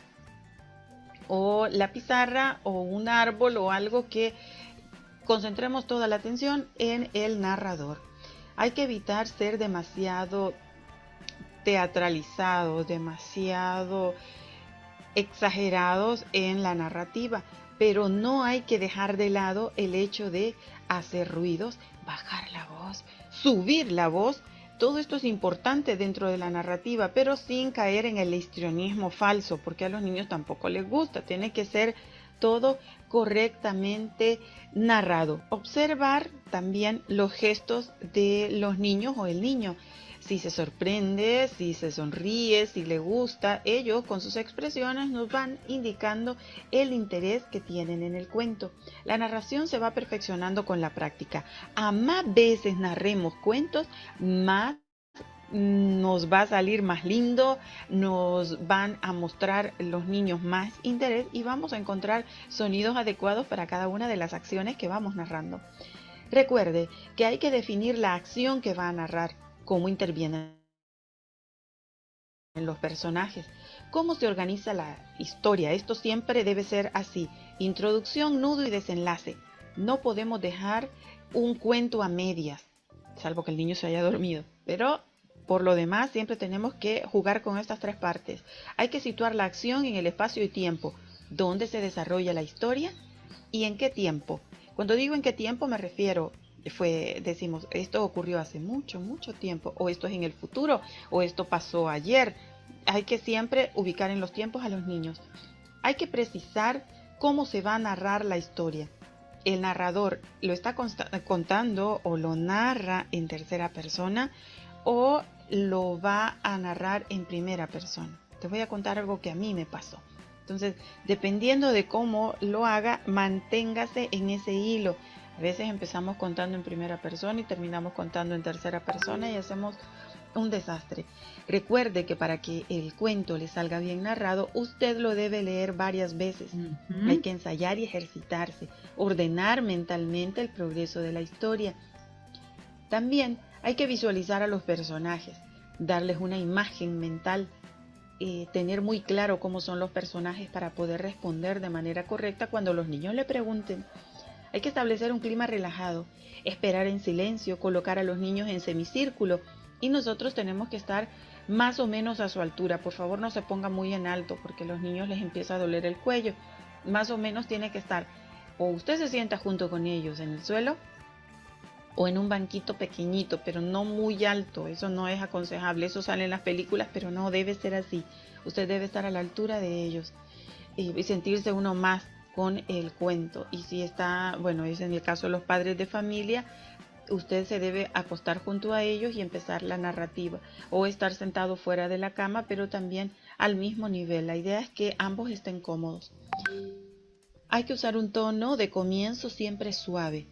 J: o la pizarra, o un árbol, o algo que concentremos toda la atención en el narrador. Hay que evitar ser demasiado teatralizados, demasiado exagerados en la narrativa, pero no hay que dejar de lado el hecho de hacer ruidos, bajar la voz, subir la voz. Todo esto es importante dentro de la narrativa, pero sin caer en el histrionismo falso, porque a los niños tampoco les gusta. Tiene que ser todo correctamente narrado. Observar también los gestos de los niños o el niño. Si se sorprende, si se sonríe, si le gusta, ellos con sus expresiones nos van indicando el interés que tienen en el cuento. La narración se va perfeccionando con la práctica. A más veces narremos cuentos, más nos va a salir más lindo, nos van a mostrar los niños más interés y vamos a encontrar sonidos adecuados para cada una de las acciones que vamos narrando. Recuerde que hay que definir la acción que va a narrar, cómo intervienen los personajes, cómo se organiza la historia. Esto siempre debe ser así: introducción, nudo y desenlace. No podemos dejar un cuento a medias, salvo que el niño se haya dormido, pero por lo demás siempre tenemos que jugar con estas tres partes. Hay que situar la acción en el espacio y tiempo, dónde se desarrolla la historia y en qué tiempo. Cuando digo en qué tiempo me refiero, decimos, esto ocurrió hace mucho tiempo, o esto es en el futuro, o esto pasó ayer. Hay que siempre ubicar en los tiempos a los niños. Hay que precisar cómo se va a narrar la historia. El narrador lo está contando o lo narra en tercera persona o lo va a narrar en primera persona. Te voy a contar algo que a mí me pasó. Entonces, dependiendo de cómo lo haga, manténgase en ese hilo. A veces empezamos contando en primera persona y terminamos contando en tercera persona y hacemos un desastre. Recuerde que para que el cuento le salga bien narrado, usted lo debe leer varias veces. Hay que ensayar y ejercitarse, ordenar mentalmente el progreso de la historia. También hay que visualizar a los personajes, darles una imagen mental, tener muy claro cómo son los personajes para poder responder de manera correcta cuando los niños le pregunten. Hay que establecer un clima relajado, esperar en silencio, colocar a los niños en semicírculo y nosotros tenemos que estar más o menos a su altura. Por favor, no se ponga muy en alto porque a los niños les empieza a doler el cuello. Más o menos tiene que estar, o usted se sienta junto con ellos en el suelo o en un banquito pequeñito, pero no muy alto. Eso no es aconsejable. Eso sale en las películas, pero no debe ser así. Usted debe estar a la altura de ellos y sentirse uno más con el cuento. Y si está, bueno, es en el caso de los padres de familia, usted se debe acostar junto a ellos y empezar la narrativa, o estar sentado fuera de la cama, pero también al mismo nivel. La idea es que ambos estén cómodos. Hay que usar un tono de comienzo siempre suave.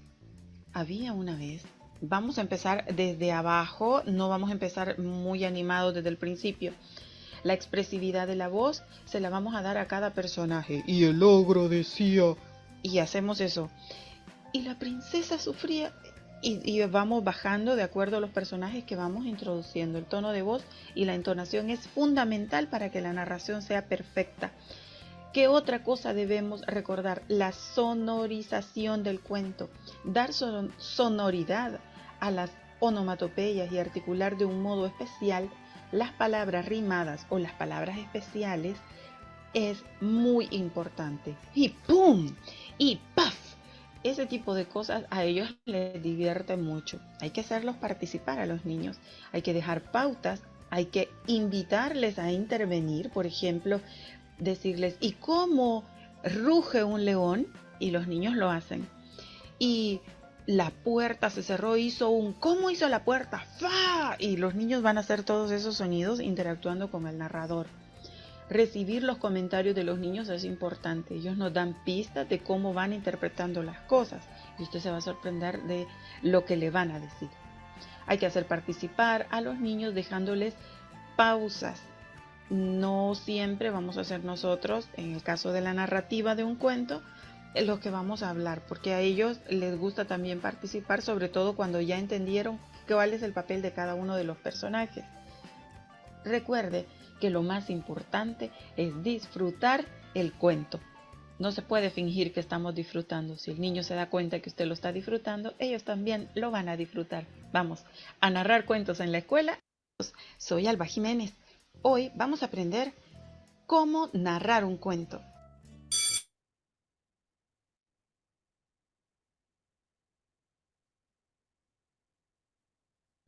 J: Había una vez. Vamos a empezar desde abajo, no vamos a empezar muy animados desde el principio. La expresividad de la voz se la vamos a dar a cada personaje. Y el ogro decía, y hacemos eso. Y la princesa sufría, y vamos bajando de acuerdo a los personajes que vamos introduciendo. El tono de voz y la entonación es fundamental para que la narración sea perfecta. ¿Qué otra cosa debemos recordar? La sonorización del cuento. Dar sonoridad a las onomatopeyas y articular de un modo especial las palabras rimadas o las palabras especiales es muy importante. Y ¡pum! Y ¡paf! Ese tipo de cosas a ellos les divierte mucho. Hay que hacerlos participar a los niños. Hay que dejar pautas. Hay que invitarles a intervenir. Por ejemplo, decirles, ¿y cómo ruge un león? Y los niños lo hacen. Y la puerta se cerró, hizo un ¿cómo hizo la puerta? ¡Fa! Y los niños van a hacer todos esos sonidos interactuando con el narrador. Recibir los comentarios de los niños es importante. Ellos nos dan pistas de cómo van interpretando las cosas. Y usted se va a sorprender de lo que le van a decir. Hay que hacer participar a los niños dejándoles pausas. No siempre vamos a ser nosotros, en el caso de la narrativa de un cuento, los que vamos a hablar, porque a ellos les gusta también participar, sobre todo cuando ya entendieron cuál es el papel de cada uno de los personajes. Recuerde que lo más importante es disfrutar el cuento. No se puede fingir que estamos disfrutando. Si el niño se da cuenta que usted lo está disfrutando, ellos también lo van a disfrutar. Vamos a narrar cuentos en la escuela. Soy Alba Jiménez. Hoy vamos a aprender cómo narrar un cuento.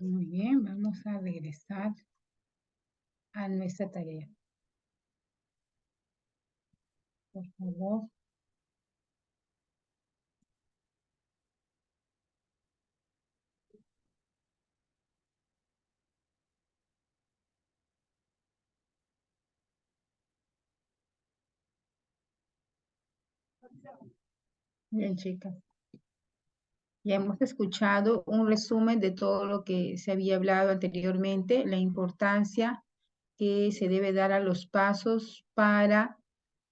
A: Muy bien, vamos a regresar a nuestra tarea. Por favor. Bien, chicas. Ya hemos escuchado un resumen de todo lo que se había hablado anteriormente, la importancia que se debe dar a los pasos para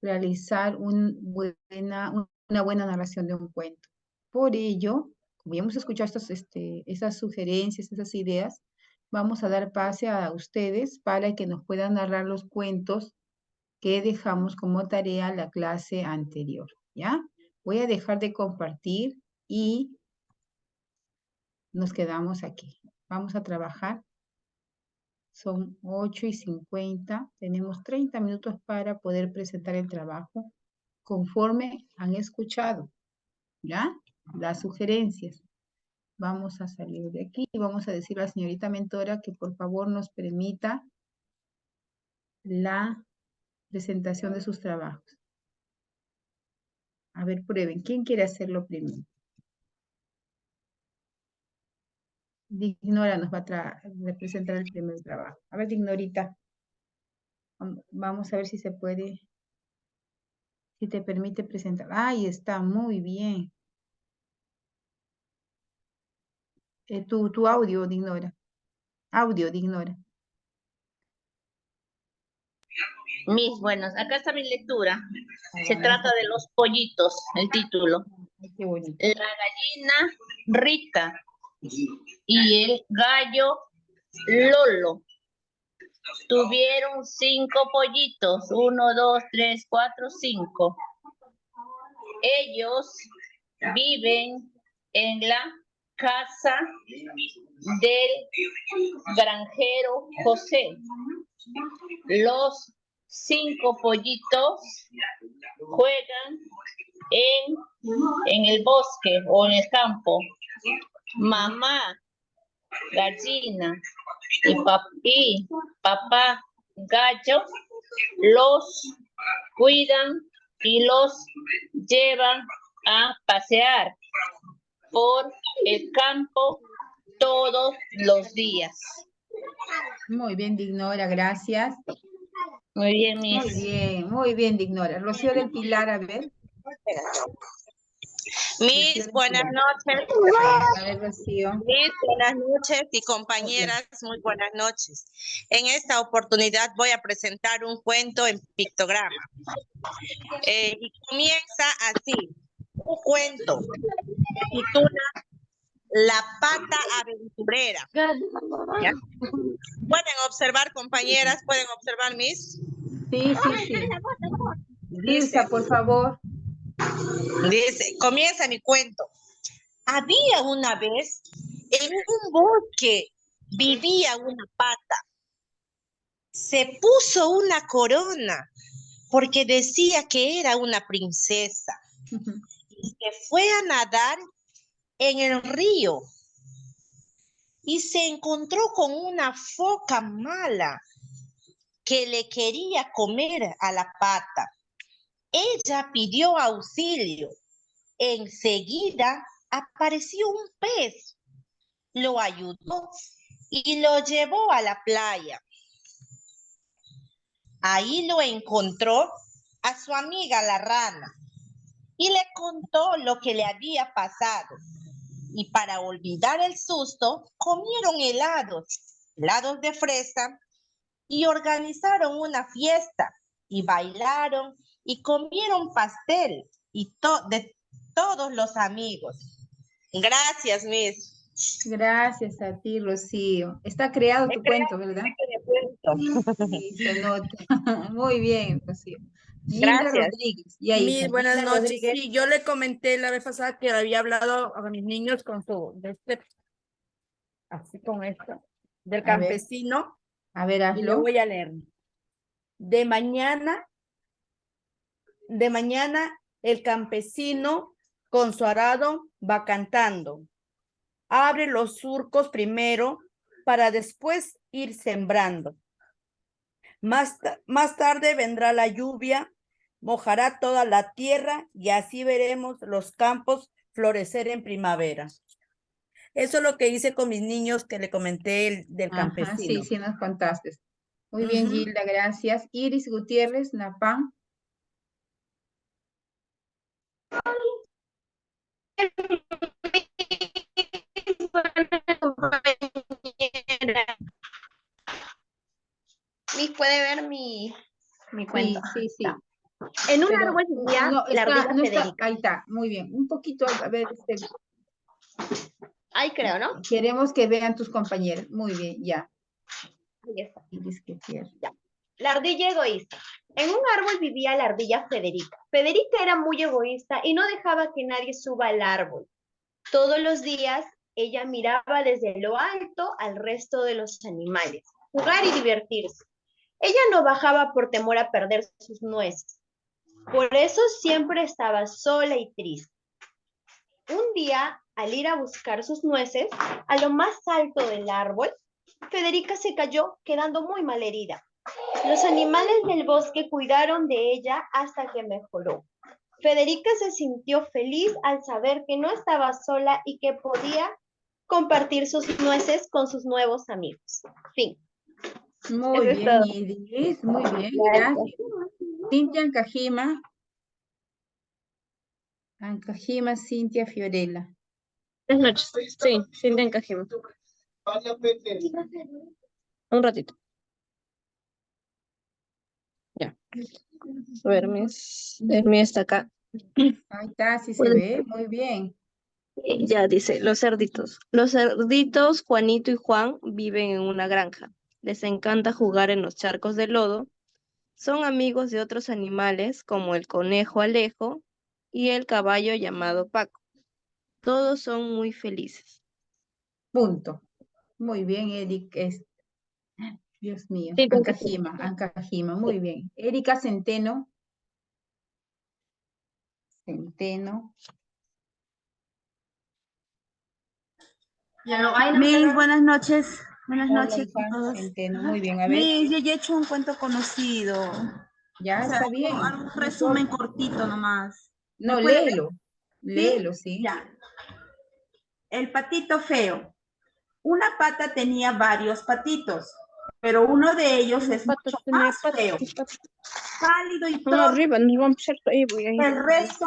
A: realizar una buena narración de un cuento. Por ello, como ya hemos escuchado esas sugerencias, esas ideas, vamos a dar pase a ustedes para que nos puedan narrar los cuentos que dejamos como tarea la clase anterior, ¿ya? Voy a dejar de compartir y nos quedamos aquí. Vamos a trabajar. Son 8:50. Tenemos 30 minutos para poder presentar el trabajo conforme han escuchado, ¿ya? Las sugerencias. Vamos a salir de aquí y vamos a decir a la señorita mentora que por favor nos permita la presentación de sus trabajos. A ver, prueben. ¿Quién quiere hacerlo primero? Dignora nos va a representar el primer trabajo. A ver, Dignorita. Vamos a ver si se puede, si te permite presentar. Ahí está, muy bien. Tu audio, Dignora. Audio, Dignora.
K: Mis buenos, acá está mi lectura. Se trata de los pollitos, el título.
A: Qué bonito.
K: La gallina Rita y el gallo Lolo tuvieron 5 pollitos. 1, 2, 3, 4, 5. Ellos viven en la casa del granjero José. Los 5 pollitos juegan en el bosque o en el campo. Mamá gallina y papá gallo los cuidan y los llevan a pasear por el campo todos los días.
A: Muy bien, Dignora, gracias.
K: Muy bien, Miss.
A: Muy bien, Dignora. Rocío del Pilar, a ver.
E: Miss, buenas noches.
A: A ver, Rocío.
E: Miss, buenas noches y compañeras, muy buenas noches. En esta oportunidad voy a presentar un cuento en pictograma. Y comienza así. Un cuento. Se titula La pata aventurera. ¿Ya? ¿Pueden observar, compañeras? ¿Pueden observar, Miss?
A: Sí. Dilsa, por favor.
E: Dice, comienza mi cuento. Había una vez, en un bosque, vivía una pata. Se puso una corona porque decía que era una princesa. Y se fue a nadar en el río. Y se encontró con una foca mala que le quería comer a la pata. Ella pidió auxilio. Enseguida apareció un pez. Lo ayudó y lo llevó a la playa. Ahí lo encontró a su amiga la rana y le contó lo que le había pasado. Y para olvidar el susto, comieron helados de fresa, y organizaron una fiesta, y bailaron, y comieron pastel, de todos los amigos. Gracias, Miss.
A: Gracias a ti, Rocío. Está creado tu cuento, ¿verdad? Sí, se nota. Muy bien, Rocío. Ginda
E: Gracias.
A: Rodríguez. Y ahí,
G: Mis buenas
A: Ginda
G: noches.
A: Rodríguez.
G: Sí, yo le comenté la vez pasada que había hablado a mis niños con así con esto, del campesino.
A: A ver,
G: Y le
A: hazlo.
G: voy a leer. De mañana el campesino con su arado va cantando. Abre los surcos primero
L: para después ir sembrando. Más tarde vendrá la lluvia, mojará toda la tierra y así veremos los campos florecer en primavera. Eso es lo que hice con mis niños que le comenté del
A: Ajá,
L: campesino.
A: sí, sí nos contaste. Muy bien, Gilda, gracias. Iris Gutiérrez, Napán.
M: Miss, ¿puede ver mi cuento?
A: Sí, sí.
M: En un
A: Pero
M: árbol vivía
A: no,
M: la ardilla
A: no está,
M: Federica.
A: ahí está, muy bien. Un poquito, a ver,
M: Ahí creo, ¿no?
A: queremos que vean tus compañeros. Muy bien, ya.
M: Ahí está.
A: Iris Gutiérrez.
M: Ya. La ardilla egoísta. En un árbol vivía la ardilla Federica. Federica era muy egoísta y no dejaba que nadie suba al árbol. Todos los días ella miraba desde lo alto al resto de los animales, jugar y divertirse. Ella no bajaba por temor a perder sus nueces. Por eso siempre estaba sola y triste. Un día, al ir a buscar sus nueces, a lo más alto del árbol, Federica se cayó, quedando muy mal herida. Los animales del bosque cuidaron de ella hasta que mejoró. Federica se sintió feliz al saber que no estaba sola y que podía compartir sus nueces con sus nuevos amigos. Fin.
A: Muy bien, Iris, muy bien, gracias. Cintia Ancajima. Ancajima, Cintia Fiorella.
N: Buenas noches. Sí, Cintia Ancajima. Un ratito. Ya. A ver, el mío está acá.
A: Ahí está, sí se ve, muy bien.
N: Ya dice, los cerditos. Los cerditos, Juanito y Juan, viven en una granja. Les encanta jugar en los charcos de lodo. Son amigos de otros animales como el conejo Alejo y el caballo llamado Paco. Todos son muy felices.
A: Punto. Muy bien, Eric. Dios mío.
N: Sí,
A: Ancajima, Ancajima, muy bien. Erika Centeno. Centeno.
O: Miss, buenas noches. Buenas
A: Hola,
O: noches
A: hija.
O: a todos.
A: Centeno, muy bien. A ver.
O: Miss, yo ya he hecho un cuento conocido.
A: Ya
O: O sea,
A: está bien.
O: algún resumen cortito nomás.
A: No,
O: ¿Me puede ver?
A: léelo. Léelo, sí.
O: Ya. El patito feo. Una pata tenía varios patitos, pero uno de ellos es mucho más feo. Pálido y torpe.
N: Arriba, nos vamos a hacer ahí, voy a ir.
O: El resto,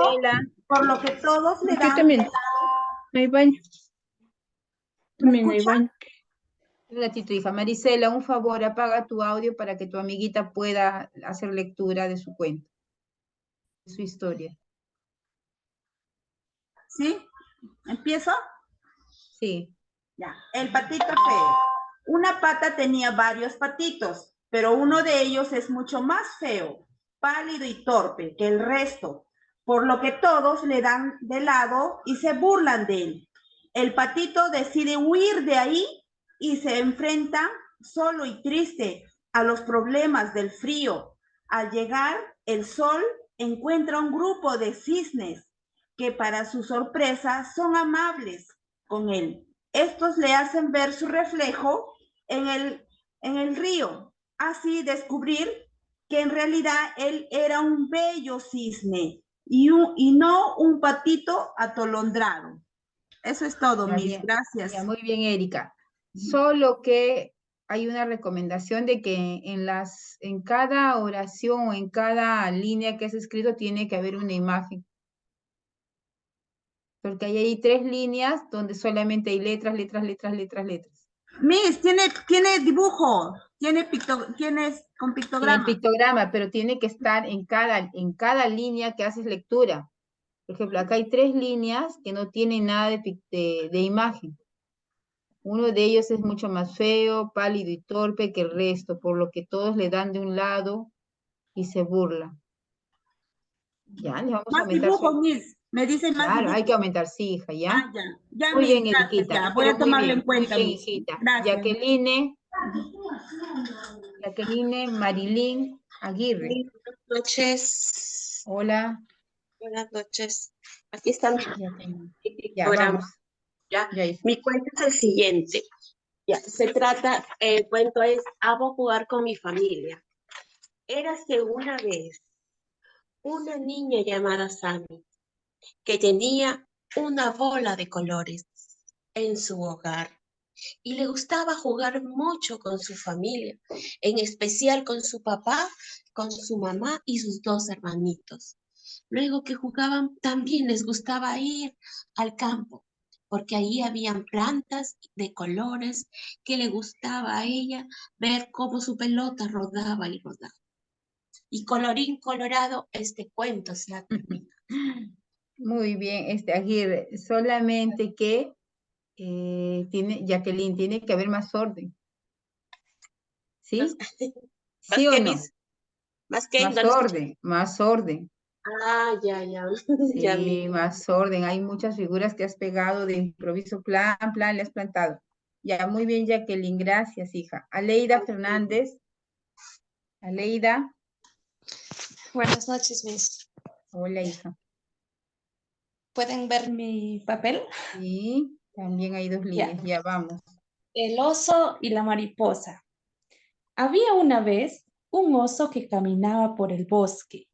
O: por lo que todos le
N: Yo
O: dan.
N: también. Hay baño. También hay baño.
A: Un ratito, hija. Marisela, un favor, apaga tu audio para que tu amiguita pueda hacer lectura de su cuento, de su historia.
O: ¿Sí? ¿Empiezo?
A: Sí.
O: Ya. El patito feo. Una pata tenía varios patitos, pero uno de ellos es mucho más feo, pálido y torpe que el resto, por lo que todos le dan de lado y se burlan de él. El patito decide huir de ahí y se enfrenta solo y triste a los problemas del frío. Al llegar el sol, encuentra un grupo de cisnes que para su sorpresa son amables con él. Estos le hacen ver su reflejo en el río, así descubrir que en realidad él era un bello cisne y no un patito atolondrado. Eso es todo,
A: Ya,
O: Miss.
A: bien.
O: Gracias.
A: Ya, muy bien, Erika. Solo que hay una recomendación de que en cada oración o en cada línea que has escrito tiene que haber una imagen. Porque hay ahí 3 líneas donde solamente hay letras.
O: Miss, tiene dibujo, tiene con
A: Sí,
O: pictograma.
A: el pictograma, pero tiene que estar en cada línea que haces lectura. Por ejemplo, acá hay 3 líneas que no tienen nada de imagen. Uno de ellos es mucho más feo, pálido y torpe que el resto, por lo que todos le dan de un lado y se burlan. Ya, le vamos a
O: Más
A: aumentar
O: dibujo, Miss. Me dicen más
A: Claro,
O: dibujo.
A: hay que aumentar, sí, hija, ¿ya?
O: Ah, ya. Ya,
A: Muy
O: Miss,
A: bien,
O: gracias,
A: Eriquita.
O: ya. Voy
A: Pero
O: a tomarlo en cuenta,
A: muy bien,
O: Miss.
A: hijita.
O: Gracias.
A: Jacqueline Marilyn Aguirre.
P: Buenas noches.
A: Hola.
P: Buenas noches. Aquí está mi
A: Ya,
P: programa.
A: vamos.
P: ¿Ya?
A: Ya, hija.
P: Mi cuento es el siguiente. Ya, se trata, el cuento es, amo jugar con mi familia. Érase una vez una niña llamada Sammy, que tenía una bola de colores en su hogar y le gustaba jugar mucho con su familia, en especial con su papá, con su mamá y sus dos hermanitos. Luego que jugaban, también les gustaba ir al campo, porque ahí habían plantas de colores que le gustaba a ella ver cómo su pelota rodaba y rodaba. Y colorín colorado, este cuento se ha terminado.
A: Muy bien, Aguirre, solamente que Jacqueline, tiene que haber más orden. ¿Sí? ¿Sí o no?
P: ¿Más qué?
A: Más orden, más orden.
P: Ah, ya. Ya,
A: Sí, más orden. Hay muchas figuras que has pegado de improviso, plan, le has plantado. Ya, muy bien, Jacqueline, gracias, hija. Aleida Fernández. Aleida.
Q: Buenas noches, Miss.
A: Hola, hija.
Q: ¿Pueden ver mi papel?
A: Sí, también hay dos líneas, ya vamos.
Q: El oso y la mariposa. Había una vez un oso que caminaba por el bosque.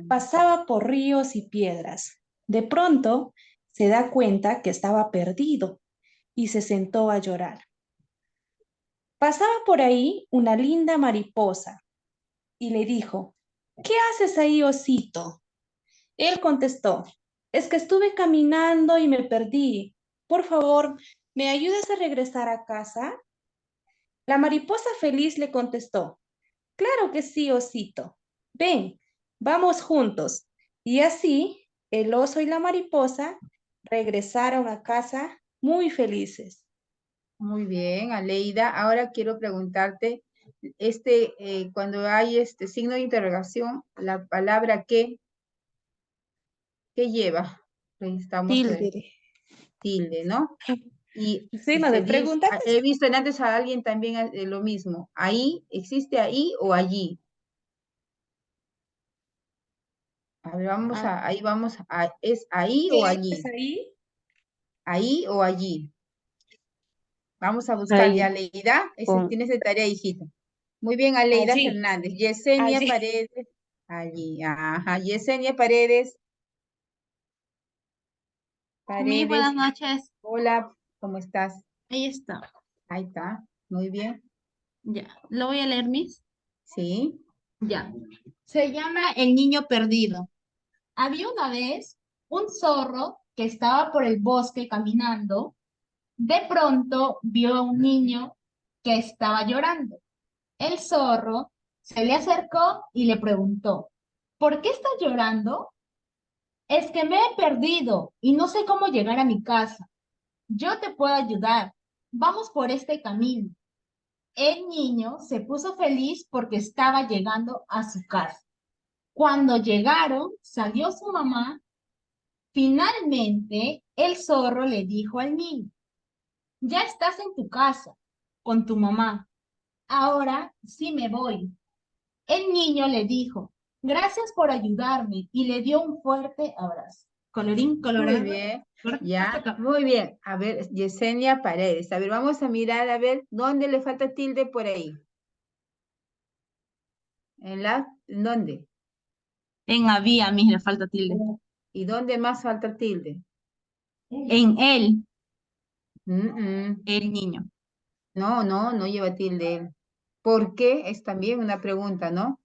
Q: Pasaba por ríos y piedras. De pronto se da cuenta que estaba perdido y se sentó a llorar. Pasaba por ahí una linda mariposa y le dijo, ¿qué haces ahí, osito? Él contestó, es que estuve caminando y me perdí. Por favor, ¿me ayudas a regresar a casa? La mariposa feliz le contestó, claro que sí, osito. Ven, vamos juntos. Y así, el oso y la mariposa regresaron a casa muy felices.
A: Muy bien, Aleida. Ahora quiero preguntarte, cuando hay este signo de interrogación, la palabra ¿qué lleva? Ahí estamos,
Q: Tilde.
A: Tilde, ¿no? Y
Q: Signo de pregunta.
A: he visto antes a alguien también lo mismo. Ahí, ¿existe ahí o allí? A ver, ahí vamos ¿es ahí o allí?
Q: ¿Es ahí?
A: ¿Ahí o allí? Vamos a buscar ya, Aleida. Tienes de tarea, hijita. Muy bien, Aleida
Q: Allí.
A: Fernández. Yesenia
Q: Allí.
A: Paredes. Allí, ajá. Yesenia Paredes.
B: Miss, buenas noches.
A: Hola, ¿cómo estás?
B: Ahí está.
A: Ahí está. Muy bien.
B: Ya. ¿Lo voy a leer, Miss?
A: Sí.
B: Ya. Se llama El niño perdido. Había una vez un zorro que estaba por el bosque caminando. De pronto vio a un niño que estaba llorando. El zorro se le acercó y le preguntó, ¿por qué estás llorando? Es que me he perdido y no sé cómo llegar a mi casa. Yo te puedo ayudar. Vamos por este camino. El niño se puso feliz porque estaba llegando a su casa. Cuando llegaron, salió su mamá. Finalmente, el zorro le dijo al niño, ya estás en tu casa, con tu mamá. Ahora sí me voy. El niño le dijo, gracias por ayudarme, y le dio un fuerte abrazo. Colorín colorado.
A: Muy bien. Ya, muy bien. A ver, Yesenia Paredes. A ver, vamos a mirar a ver dónde le falta tilde por ahí. ¿En dónde?
B: En había, Miss, le falta tilde.
A: ¿Y dónde más falta tilde?
B: En él.
A: El
B: niño.
A: No lleva tilde. ¿Por qué? Es también una pregunta, ¿no?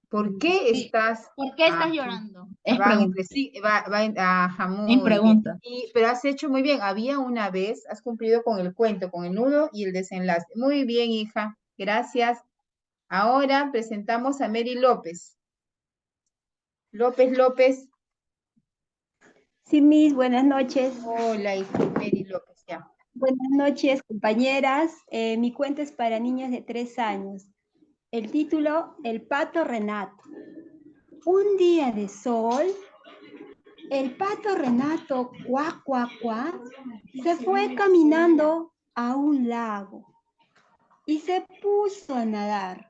A: ¿Por qué estás?
B: ¿Por qué estás llorando? Es
A: Va
B: pregunta.
A: ajá, muy
B: En pregunta.
A: bien. Pero has hecho muy bien. Había una vez, has cumplido con el cuento, con el nudo y el desenlace. Muy bien, hija. Gracias. Ahora presentamos a Mary López. López.
R: Sí, Miss, buenas noches.
A: Hola, hija, Mary López, ya.
R: Buenas noches, compañeras. Mi cuento es para niños de 3 años. El título, El pato Renato. Un día de sol, el pato Renato, cuac, cuac, cuac, se fue caminando a un lago y se puso a nadar.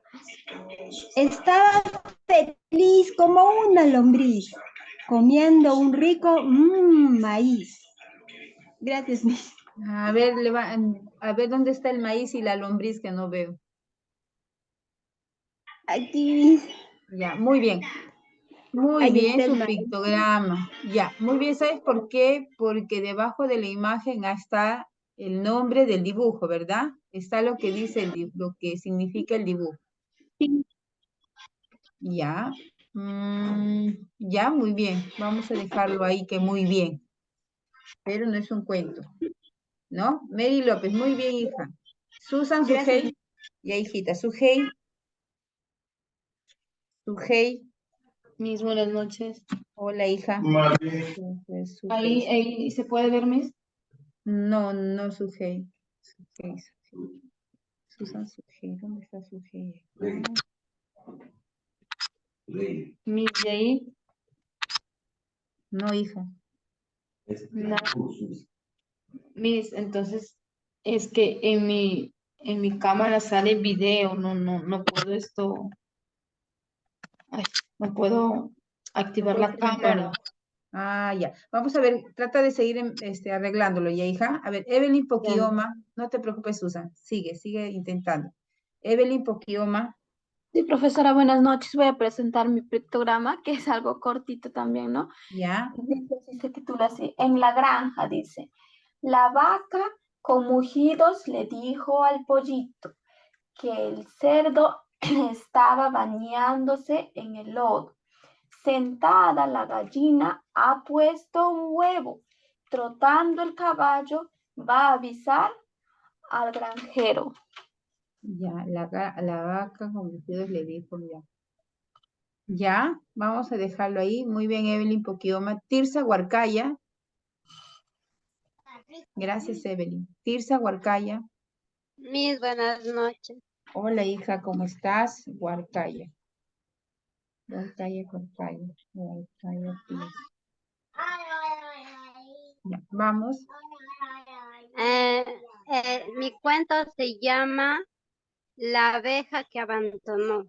R: Estaba feliz como una lombriz, comiendo un rico maíz. Gracias, Miss.
A: A ver, A ver, ¿dónde está el maíz y la lombriz que no veo?
N: Aquí.
A: Ya, muy bien. Muy
N: Ahí
A: bien
N: está el
A: su
N: maíz.
A: pictograma. Ya, muy bien. ¿Sabes por qué? Porque debajo de la imagen está el nombre del dibujo, ¿verdad? Está lo que dice lo que significa el dibujo.
N: Sí.
A: Ya. Ya, muy bien. Vamos a dejarlo ahí que muy bien. Pero no es un cuento. ¿No? Mary López, muy bien, hija. Susan
N: Gracias.
A: Sujei. Ya, hijita. Sujei. Sujei.
Q: Mis buenas noches.
A: Hola, hija.
Q: Ahí, ahí se puede ver, Miss.
A: No, no Sujei. Sujei. Susan Sujei. ¿Dónde está Sujei?
Q: Miss, de ahí.
A: No, hija.
Q: No. Miss, entonces es que en mi cámara sale video, no puedo esto, ay, no puedo activar la cámara.
A: Ah, ya. Vamos a ver, trata de seguir arreglándolo, ¿ya, hija? A ver, Evelyn Poquioma, no te preocupes, Susan, sigue intentando. Evelyn Poquioma,
S: Sí, profesora, buenas noches. Voy a presentar mi pictograma, que es algo cortito también, ¿no?
A: ya.
S: Se titula así, En la granja, dice. La vaca con mugidos le dijo al pollito que el cerdo estaba bañándose en el lodo. Sentada la gallina ha puesto un huevo. Trotando el caballo va a avisar al granjero.
A: Ya, la vaca con mugidos le dijo, ya. Ya, vamos a dejarlo ahí. Muy bien, Evelyn Poquioma. Tirsa Huarcaya. Gracias, Evelyn. Tirsa Huarcaya.
H: Mis buenas noches.
A: Hola, hija, ¿cómo estás? Huarcaya. Huarcaya, Tirsa. Ya, vamos.
H: Mi cuento se llama La abeja que abandonó.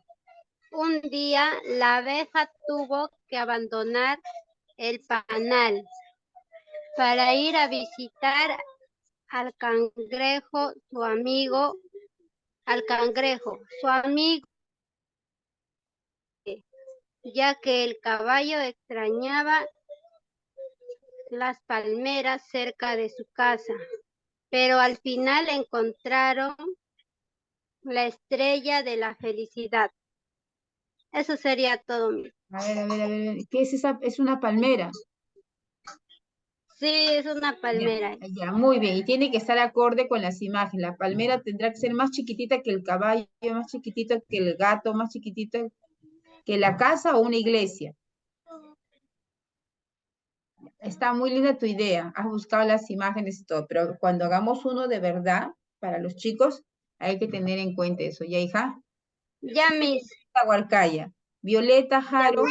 H: Un día la abeja tuvo que abandonar el panal para ir a visitar al cangrejo, su amigo, ya que el caballo extrañaba las palmeras cerca de su casa, pero al final encontraron la estrella de la felicidad. Eso sería todo.
A: A ver. ¿Qué es esa? Es una palmera.
H: Sí, es una palmera.
A: Ya, muy bien. Y tiene que estar acorde con las imágenes. La palmera tendrá que ser más chiquitita que el caballo, más chiquitito que el gato, más chiquitito que la casa o una iglesia. Está muy linda tu idea. Has buscado las imágenes y todo, pero cuando hagamos uno de verdad para los chicos, hay que tener en cuenta eso. ¿Ya, hija?
H: Ya, Miss.
A: Huarcaya. Violeta Jaro.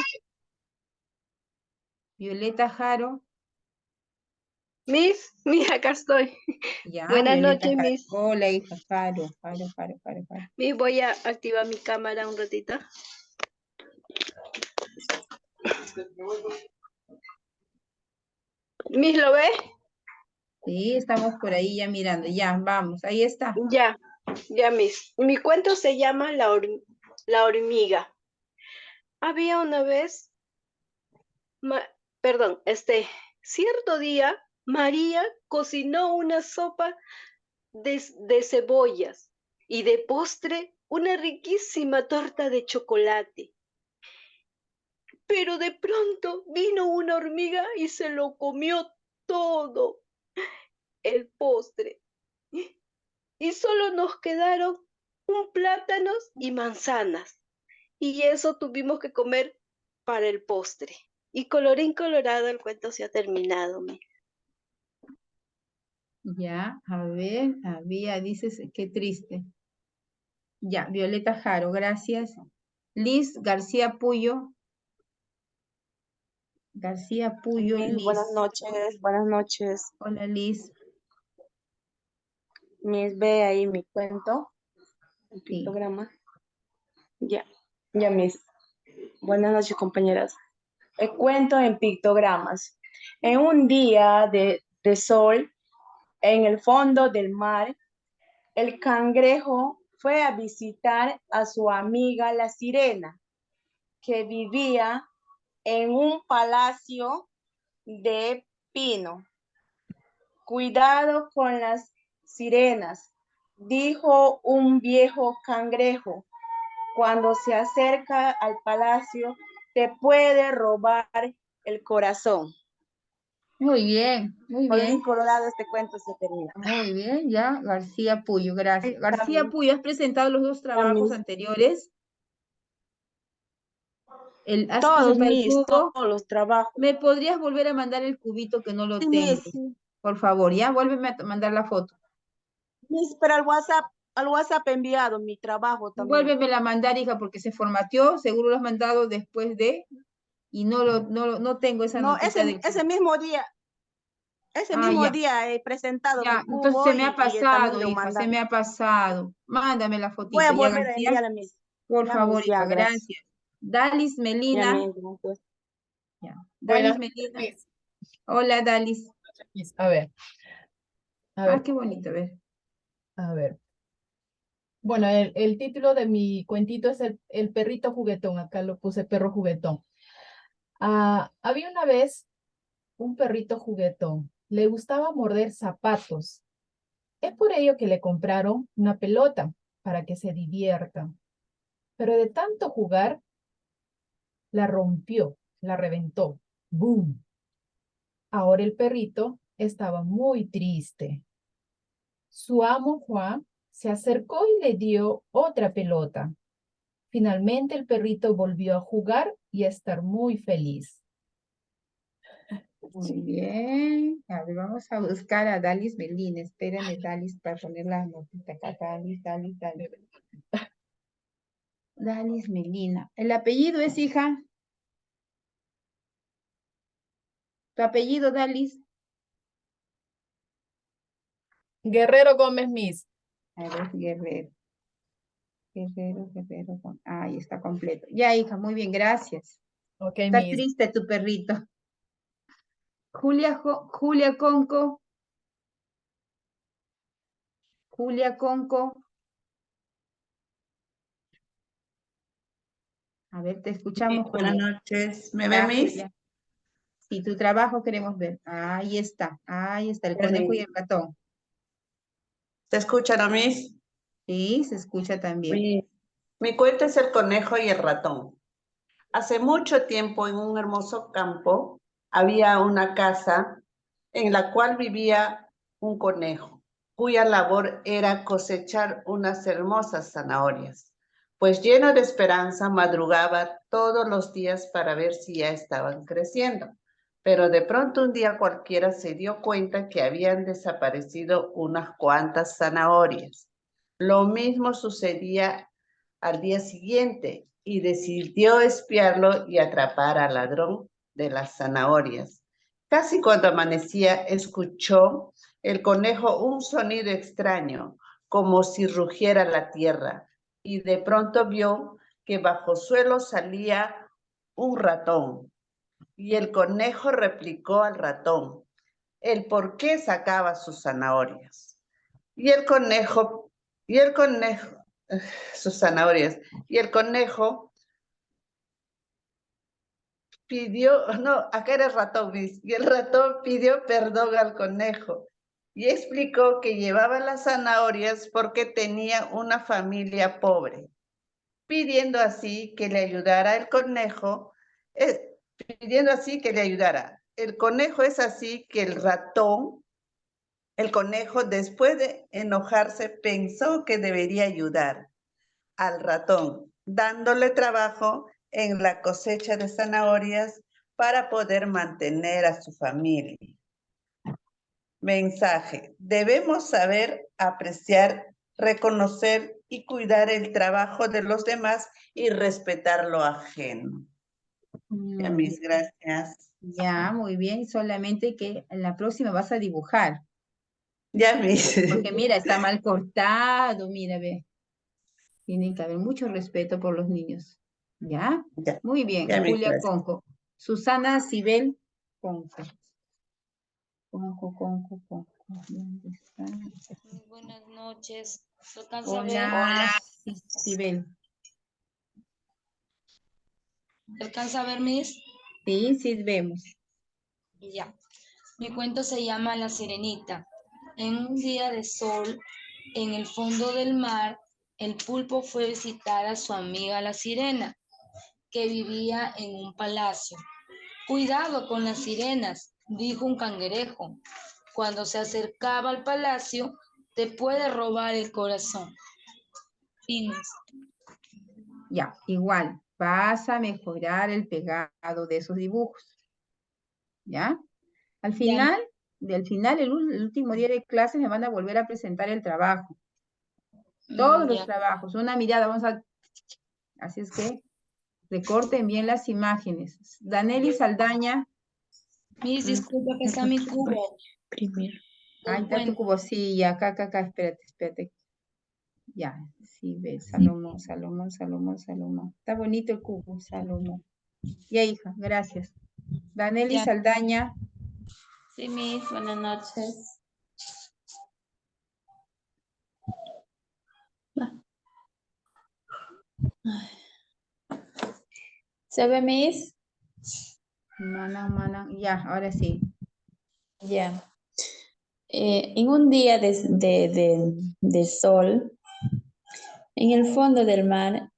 A: Violeta Jaro.
N: Miss, mira, acá estoy.
A: Ya,
N: Buenas
A: Violeta
N: noches,
A: Jaro.
N: Miss.
A: Hola, hija. Jaro.
N: Miss, voy a activar mi cámara un ratito. Miss, ¿lo ve?
A: Sí, estamos por ahí ya mirando. Ya, vamos. Ahí está.
N: Ya, Miss. Mi cuento se llama La hormiga. Había una vez, cierto día, María cocinó una sopa de cebollas y de postre una riquísima torta de chocolate. Pero de pronto vino una hormiga y se lo comió todo el postre. Y solo nos quedaron plátanos y manzanas. Y eso tuvimos que comer para el postre. Y colorín colorado, el cuento se ha terminado.
A: Ya, a ver, dices, qué triste. Ya, Violeta Jaro, gracias. Liz García Puyo. Liz.
T: Buenas noches.
A: Hola, Liz.
T: Miss, ve ahí mi cuento, el pictograma. Ya, Miss. Buenas noches, compañeras. El cuento en pictogramas. En un día de sol, en el fondo del mar, el cangrejo fue a visitar a su amiga la sirena, que vivía en un palacio de pino. Cuidado con las sirenas, dijo un viejo cangrejo. Cuando se acerca al palacio, te puede robar el corazón.
A: Muy bien, muy bien.
T: Colorín colorado, este cuento se termina.
A: Muy bien, ya. García Puyo, gracias.
T: Está
A: García
T: bien.
A: Puyo, ¿has presentado los dos trabajos anteriores? ¿Has
T: Todos
A: presentado el cubo?
T: todos los trabajos.
A: ¿Me podrías volver a mandar el cubito que no lo
T: Sí,
A: tengo?
T: sí.
A: Por favor, ya, vuélveme a mandar la foto.
T: Pero al WhatsApp he enviado mi trabajo también.
A: Vuélvemela a mandar, hija, porque se formateó, seguro lo has mandado después de, y no tengo esa
T: No,
A: notita del
T: ese mismo día
A: ya.
T: he presentado
A: Ya,
T: mi cubo
A: entonces se me ha
T: también
A: pasado,
T: lo
A: hija,
T: mandaron.
A: se me ha pasado. Mándame la
T: Voy
A: fotito,
T: a
A: ya,
T: volver a
A: García.
T: enviar a mis.
A: Por
T: Ya,
A: favor,
T: ya,
A: hija,
T: gracias.
A: gracias. Dalis
T: Ya,
A: Melina.
T: gracias.
A: Ya.
U: Buenas
A: Dalis
U: noches,
A: Melina.
U: Miss.
A: Hola, Dalis.
U: A ver.
A: Qué bonito,
U: A ver. Bueno, el título de mi cuentito es el perrito juguetón. Acá lo puse perro juguetón. Había una vez un perrito juguetón. Le gustaba morder zapatos. Es por ello que le compraron una pelota para que se divierta. Pero de tanto jugar, la rompió, la reventó. ¡Boom! Ahora el perrito estaba muy triste. Su amo Juan se acercó y le dio otra pelota. Finalmente el perrito volvió a jugar y a estar muy feliz.
A: Muy bien. A ver, vamos a buscar a Dalis Melina. Espérame, Dalis, para poner la notita acá. Dalis. Dalis Melina. ¿El apellido es, hija? ¿Tu apellido, Dalis?
U: Guerrero Gómez Miss.
A: A ver, Guerrero. Ahí está completo. Ya, hija, muy bien, gracias.
U: Ok,
A: Está
U: Miss.
A: triste tu perrito. Julia Conco. Julia Conco. A ver, te escuchamos,
V: Buenas
A: Julia.
V: noches. ¿Me ve,
A: Ya,
V: Miss?
A: Julia. Sí, tu trabajo queremos ver. Ahí está, el conejo y el ratón.
V: ¿Se escucha, no, Miss?
A: Sí, se escucha también.
V: Mi cuento es El conejo y el ratón. Hace mucho tiempo, en un hermoso campo, había una casa en la cual vivía un conejo, cuya labor era cosechar unas hermosas zanahorias, pues lleno de esperanza madrugaba todos los días para ver si ya estaban creciendo. Pero de pronto un día cualquiera se dio cuenta que habían desaparecido unas cuantas zanahorias. Lo mismo sucedía al día siguiente y decidió espiarlo y atrapar al ladrón de las zanahorias. Casi cuando amanecía, escuchó el conejo un sonido extraño, como si rugiera la tierra, y de pronto vio que bajo suelo salía un ratón. Y el conejo replicó al ratón el por qué sacaba sus zanahorias. Sus zanahorias. Y el conejo pidió, no, acá era el ratón, y el ratón pidió perdón al conejo y explicó que llevaba las zanahorias porque tenía una familia pobre, pidiendo así que le ayudara el conejo, El conejo es así que el conejo, después de enojarse, pensó que debería ayudar al ratón, dándole trabajo en la cosecha de zanahorias para poder mantener a su familia. Mensaje: debemos saber apreciar, reconocer y cuidar el trabajo de los demás y respetar lo ajeno. Ya, mis gracias.
A: Ya, muy bien, solamente que en la próxima vas a dibujar.
V: Ya, mis.
A: Porque mira, está mal cortado, mira, ve. Tiene que haber mucho respeto por los niños. ¿Ya?
V: Ya.
A: Muy bien,
V: Ya,
A: Julia
V: gracias.
A: Conco. Susana Sibel Conco. Conco. ¿Dónde está?
C: Buenas noches. ¿Se alcanza a ver?
A: Hola, Sibel.
C: ¿Se alcanza a ver, Miss?
A: Sí, sí vemos.
C: Ya. Mi cuento se llama La Sirenita. En un día de sol, en el fondo del mar, el pulpo fue a visitar a su amiga la sirena, que vivía en un palacio. Cuidado con las sirenas, dijo un cangrejo. Cuando se acercaba al palacio, te puede robar el corazón. Fines.
A: Ya, igual, vas a mejorar el pegado de esos dibujos. ¿Ya? Al final, el último día de clase me van a volver a presentar el trabajo. Todos los trabajos, una mirada, vamos a... Así es que recorten bien las imágenes. Danely Saldaña.
C: Miss, disculpa, que está mi cubo.
A: Primero. Ahí está tu cubo, sí, ya, acá, espérate. Ya, sí, ve, Salomón. Está bonito el cubo, Salomón. Ya, hija, gracias. Danely Saldaña.
N: Sí, Miss, buenas noches. ¿Se ve, Miss?
A: Ya, ahora sí.
N: Ya. En un día de sol, en el fondo del mar,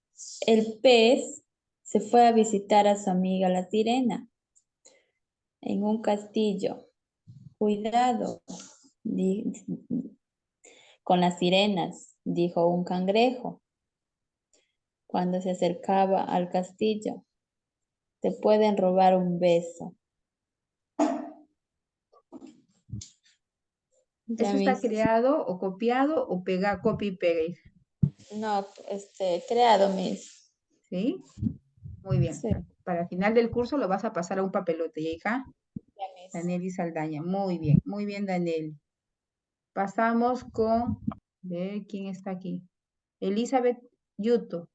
N: el pez se fue a visitar a su amiga la sirena en un castillo. Cuidado con las sirenas, dijo un cangrejo. Cuando se acercaba al castillo, te pueden robar un beso.
A: ¿Eso está creado o copiado o pega, copia y pega, hija?
N: No, creado, Miss.
A: ¿Sí? Muy bien.
N: Sí.
A: Para el final del curso lo vas a pasar a un papelote, ¿ya, hija? Danely Saldaña. Muy bien, Danely. Pasamos con, ver quién está aquí. Elizabeth Yuto.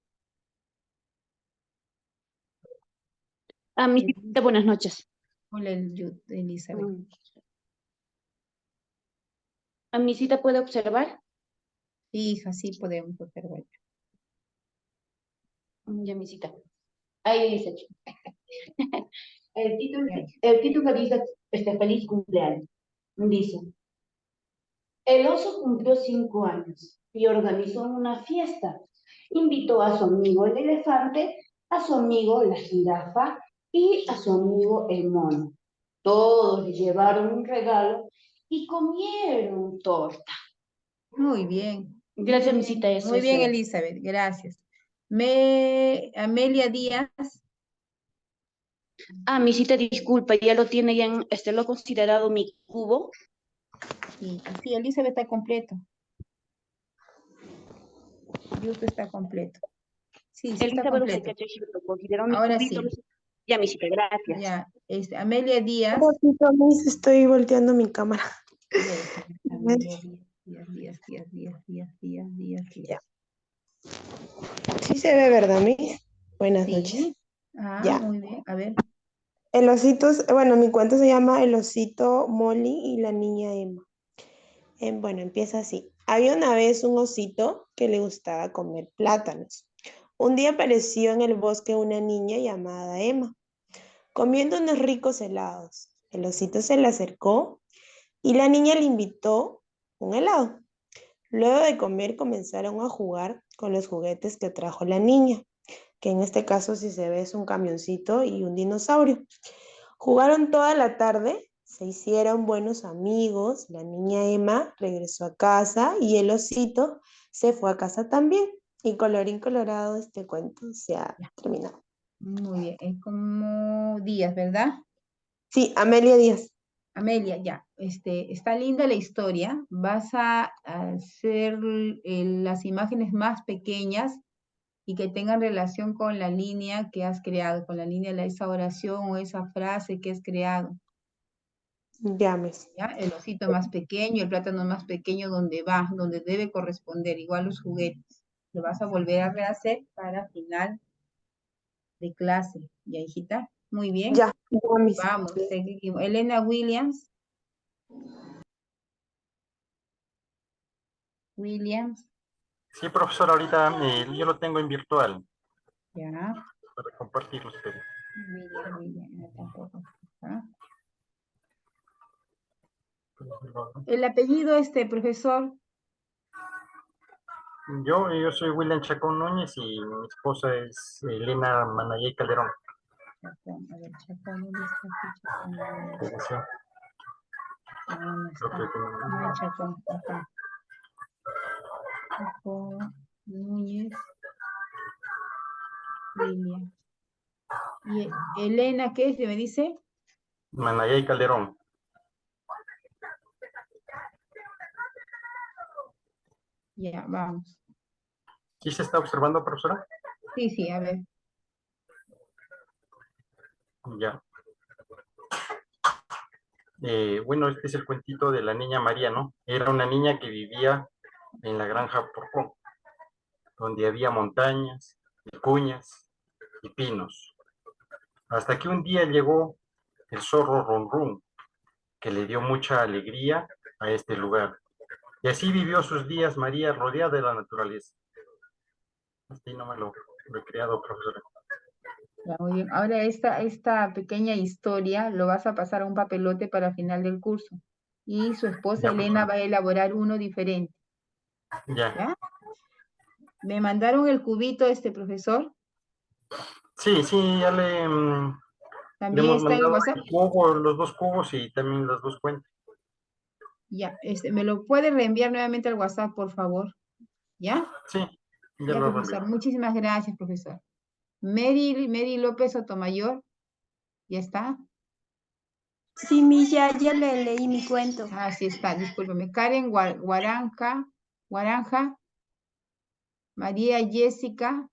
D: Misita, buenas noches.
A: Hola, Elizabeth.
D: Misita, ¿puede observar?
A: Sí, hija, sí podemos observar.
D: Ya, Misita. Ahí dice. El título dice, feliz cumpleaños. Dice, el oso cumplió 5 años y organizó una fiesta. Invitó a su amigo el elefante, a su amigo la jirafa y a su amigo el mono. Todos le llevaron un regalo y comieron torta.
A: Muy bien.
D: Gracias, Misita. Eso
A: Muy
D: es
A: bien,
D: todo.
A: Elizabeth, gracias. Amelia Díaz.
D: Misita, disculpa, ya lo tiene, ya lo he considerado mi cubo.
A: Sí, Elizabeth está completo. Yuto está completo. Sí, está completo.
D: Lo considero mi
A: Ahora
D: cubito.
A: sí.
D: Ya, Misita, gracias.
A: Ya, Amelia Díaz.
F: Un poquito, Miss, estoy volteando mi cámara.
A: Amelia Díaz.
F: Ya. Sí se ve, ¿verdad, Miss? Buenas noches. Ya.
A: Muy bien. A ver.
F: El osito, bueno, mi cuento se llama El osito Molly y la niña Emma. Bueno, empieza así. Había una vez un osito que le gustaba comer plátanos. Un día apareció en el bosque una niña llamada Emma, comiendo unos ricos helados. El osito se le acercó y la niña le invitó un helado. Luego de comer comenzaron a jugar con los juguetes que trajo la niña, que en este caso, si se ve, es un camioncito y un dinosaurio. Jugaron toda la tarde, se hicieron buenos amigos, la niña Emma regresó a casa y el osito se fue a casa también. Y colorín colorado, este cuento se ha terminado.
A: Muy bien, es como Díaz, ¿verdad?
F: Sí, Amelia Díaz.
A: Amelia, ya. Está linda la historia. Vas a hacer las imágenes más pequeñas y que tengan relación con la línea que has creado, con la línea de esa oración o esa frase que has creado.
F: Llames.
A: ¿Ya? El osito más pequeño, el plátano más pequeño, donde va, donde debe corresponder, igual los juguetes. Lo vas a volver a rehacer para final de clase. ¿Ya, hijita? Muy bien.
F: Ya,
A: vamos. Elena Williams. William.
I: Sí, profesor, ahorita yo lo tengo en virtual
A: Ya.
I: para compartirlo. Espere.
A: William, tampoco. ¿Ah? El apellido, profesor.
I: Yo soy William Chacón Núñez y mi esposa es Elena Manayay Calderón.
A: Chacón, a ver, Chacón, ¿dónde está aquí Chacón?
I: Sí.
A: No, no está. No hay Chacón, acá. Chacón, Núñez, William. ¿Y Elena qué es? ¿Me dice?
I: Manayay Calderón.
A: Ya, vamos.
I: ¿Sí se está observando, profesora?
A: Sí, a ver.
I: Ya. Bueno, este es el cuentito de la niña María, ¿no? Era una niña que vivía en la granja Porcón, donde había montañas, vicuñas y pinos. Hasta que un día llegó el zorro Ron Run, que le dio mucha alegría a este lugar. Y así vivió sus días María rodeada de la naturaleza. Así no me lo he creado, profesora.
A: Ya, muy bien. Ahora esta pequeña historia lo vas a pasar a un papelote para final del curso. Y su esposa
I: Ya,
A: Elena
I: profesora.
A: va a elaborar uno diferente.
I: Ya.
A: ¿Ya? ¿Me mandaron el cubito profesor?
I: Sí, ya le
A: También
I: hemos
A: está en
I: mandado
A: WhatsApp.
I: el cubo, los dos cubos y también las dos cuentas.
A: Ya, ¿me lo puede reenviar nuevamente al WhatsApp, por favor? ¿Ya?
I: Sí, ya
A: Ya,
I: lo
A: profesor.
I: reenvío.
A: Muchísimas gracias, profesor. Mary López Sotomayor. ¿Ya está?
R: Sí, ya le leí mi cuento.
A: Ah, sí está, discúlpeme. Karen Guaranja, María Jessica,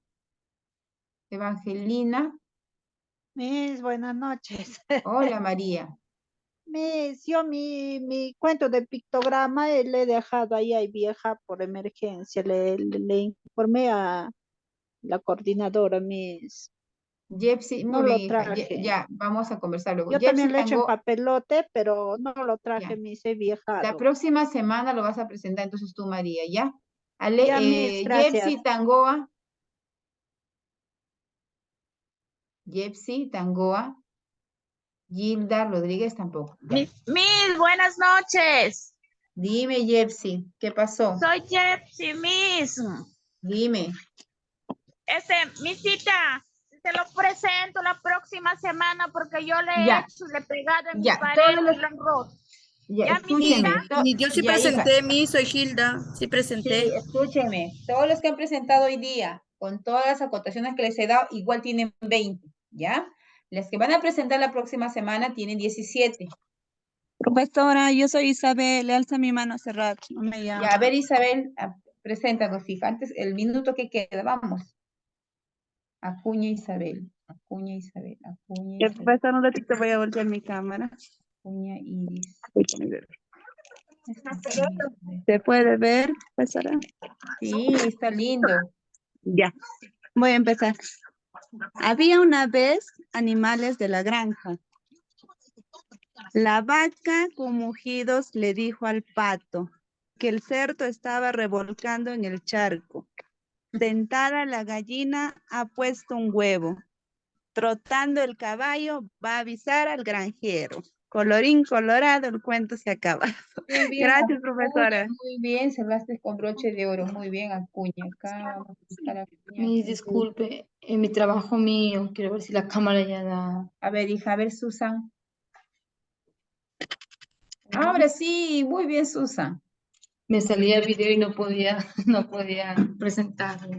A: Evangelina.
J: Miss, buenas noches.
A: Hola, María.
J: Miss, yo mi cuento de pictograma le he dejado ahí a vieja por emergencia. Le informé a la coordinadora, Miss.
A: Jepsi,
J: No
A: muy bien,
J: lo
A: hija.
J: traje.
A: Ya, vamos a conversar luego.
J: Yo
A: Jepsi
J: también lo he hecho en
A: Tango,
J: papelote, pero no lo traje,
A: ya.
J: Miss, he
A: La
J: viajado.
A: próxima semana lo vas a presentar entonces tú, María, ¿ya?
J: Ya, Miss, gracias.
A: Jepsi Tangoa, Gilda Rodríguez tampoco. Ya.
K: Miss, buenas noches.
A: Dime, Jepsi, ¿qué pasó?
K: Soy Jepsi, Miss.
A: Dime.
K: Mi cita, te lo presento la próxima semana porque yo le he
A: Ya.
K: hecho, le he pegado en mi
A: Ya,
K: pared
A: todos los...
K: y lo enroto.
A: Ya,
K: Ya, mi cita.
A: escúcheme.
G: Yo sí
A: Ya, hija.
G: presenté, soy Gilda, sí presenté.
A: Sí, escúcheme. Todos los que han presentado hoy día, con todas las acotaciones que les he dado, igual tienen 20, ¿ya? Las que van a presentar la próxima semana tienen 17.
W: Profesora, yo soy Isabel, le alza mi mano hace rato, no me llama.
A: Ya, a ver, Isabel, preséntanos, hija. Antes, el minuto que queda, vamos. Acuña Isabel, Acuña Isabel, Acuña
W: Ya,
A: Isabel,
W: profesora, un ratito voy a voltear mi cámara.
A: Acuña Iris.
W: ¿Se puede ver, profesora?
A: Sí, está lindo.
W: Ya, voy a empezar. Había una vez animales de la granja. La vaca con mugidos le dijo al pato que el cerdo estaba revolcando en el charco. Sentada la gallina ha puesto un huevo. Trotando el caballo va a avisar al granjero. Colorín colorado, el cuento se acaba.
A: Muy bien,
W: Gracias,
A: Acuña,
W: profesora.
A: muy bien, cerraste con broche de oro. Muy bien, Acuña. Acá vamos a buscar a Acuña.
X: Disculpe, en mi trabajo mío, quiero ver si la cámara ya da.
A: A ver, hija, a ver, Susan. Ahora sí, muy bien, Susan.
X: Me salía el video y no podía presentarlo.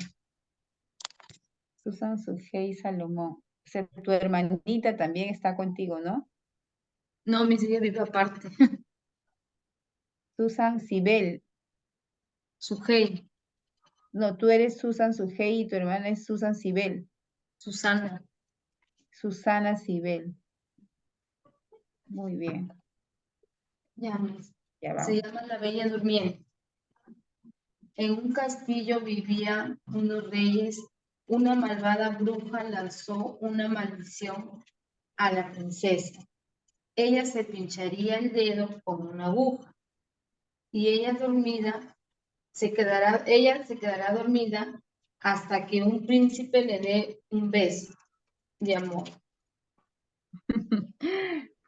A: Susan Sujei Salomón. O sea, tu hermanita también está contigo, ¿no?
X: No, mi hija vive aparte.
A: Susan Sibel.
X: Sujei.
A: No, tú eres Susan Sujei y tu hermana es Susan Sibel.
X: Susana.
A: Susana Sibel. Muy bien.
X: Ya,
A: Ya vamos.
X: se llama La Bella Durmiente. En un castillo vivían unos reyes. Una malvada bruja lanzó una maldición a la princesa. Ella se pincharía el dedo con una aguja y ella dormida ella se quedará dormida hasta que un príncipe le dé un beso de amor.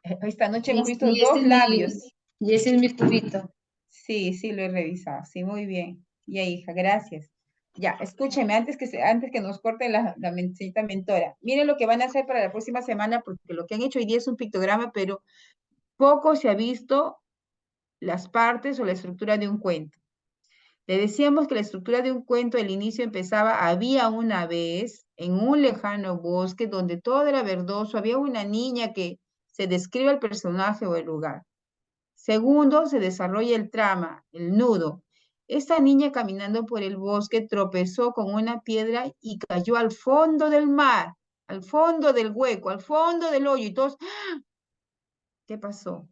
A: Esta noche hemos visto
X: Y este
A: dos
X: es
A: labios.
X: y ese es mi cubito.
A: Sí, sí, lo he revisado. Sí, muy bien. Ya, hija, gracias. Ya, escúcheme, antes que nos corte la señorita mentora. Miren lo que van a hacer para la próxima semana, porque lo que han hecho hoy día es un pictograma, pero poco se ha visto las partes o la estructura de un cuento. Le decíamos que la estructura de un cuento, el inicio empezaba, había una vez, en un lejano bosque donde todo era verdoso, había una niña que se describe el personaje o el lugar. Segundo, se desarrolla el trama, el nudo. Esta niña caminando por el bosque tropezó con una piedra y cayó al fondo del mar, al fondo del hueco, al fondo del hoyo. Y todos, ¡ah! ¿Qué pasó?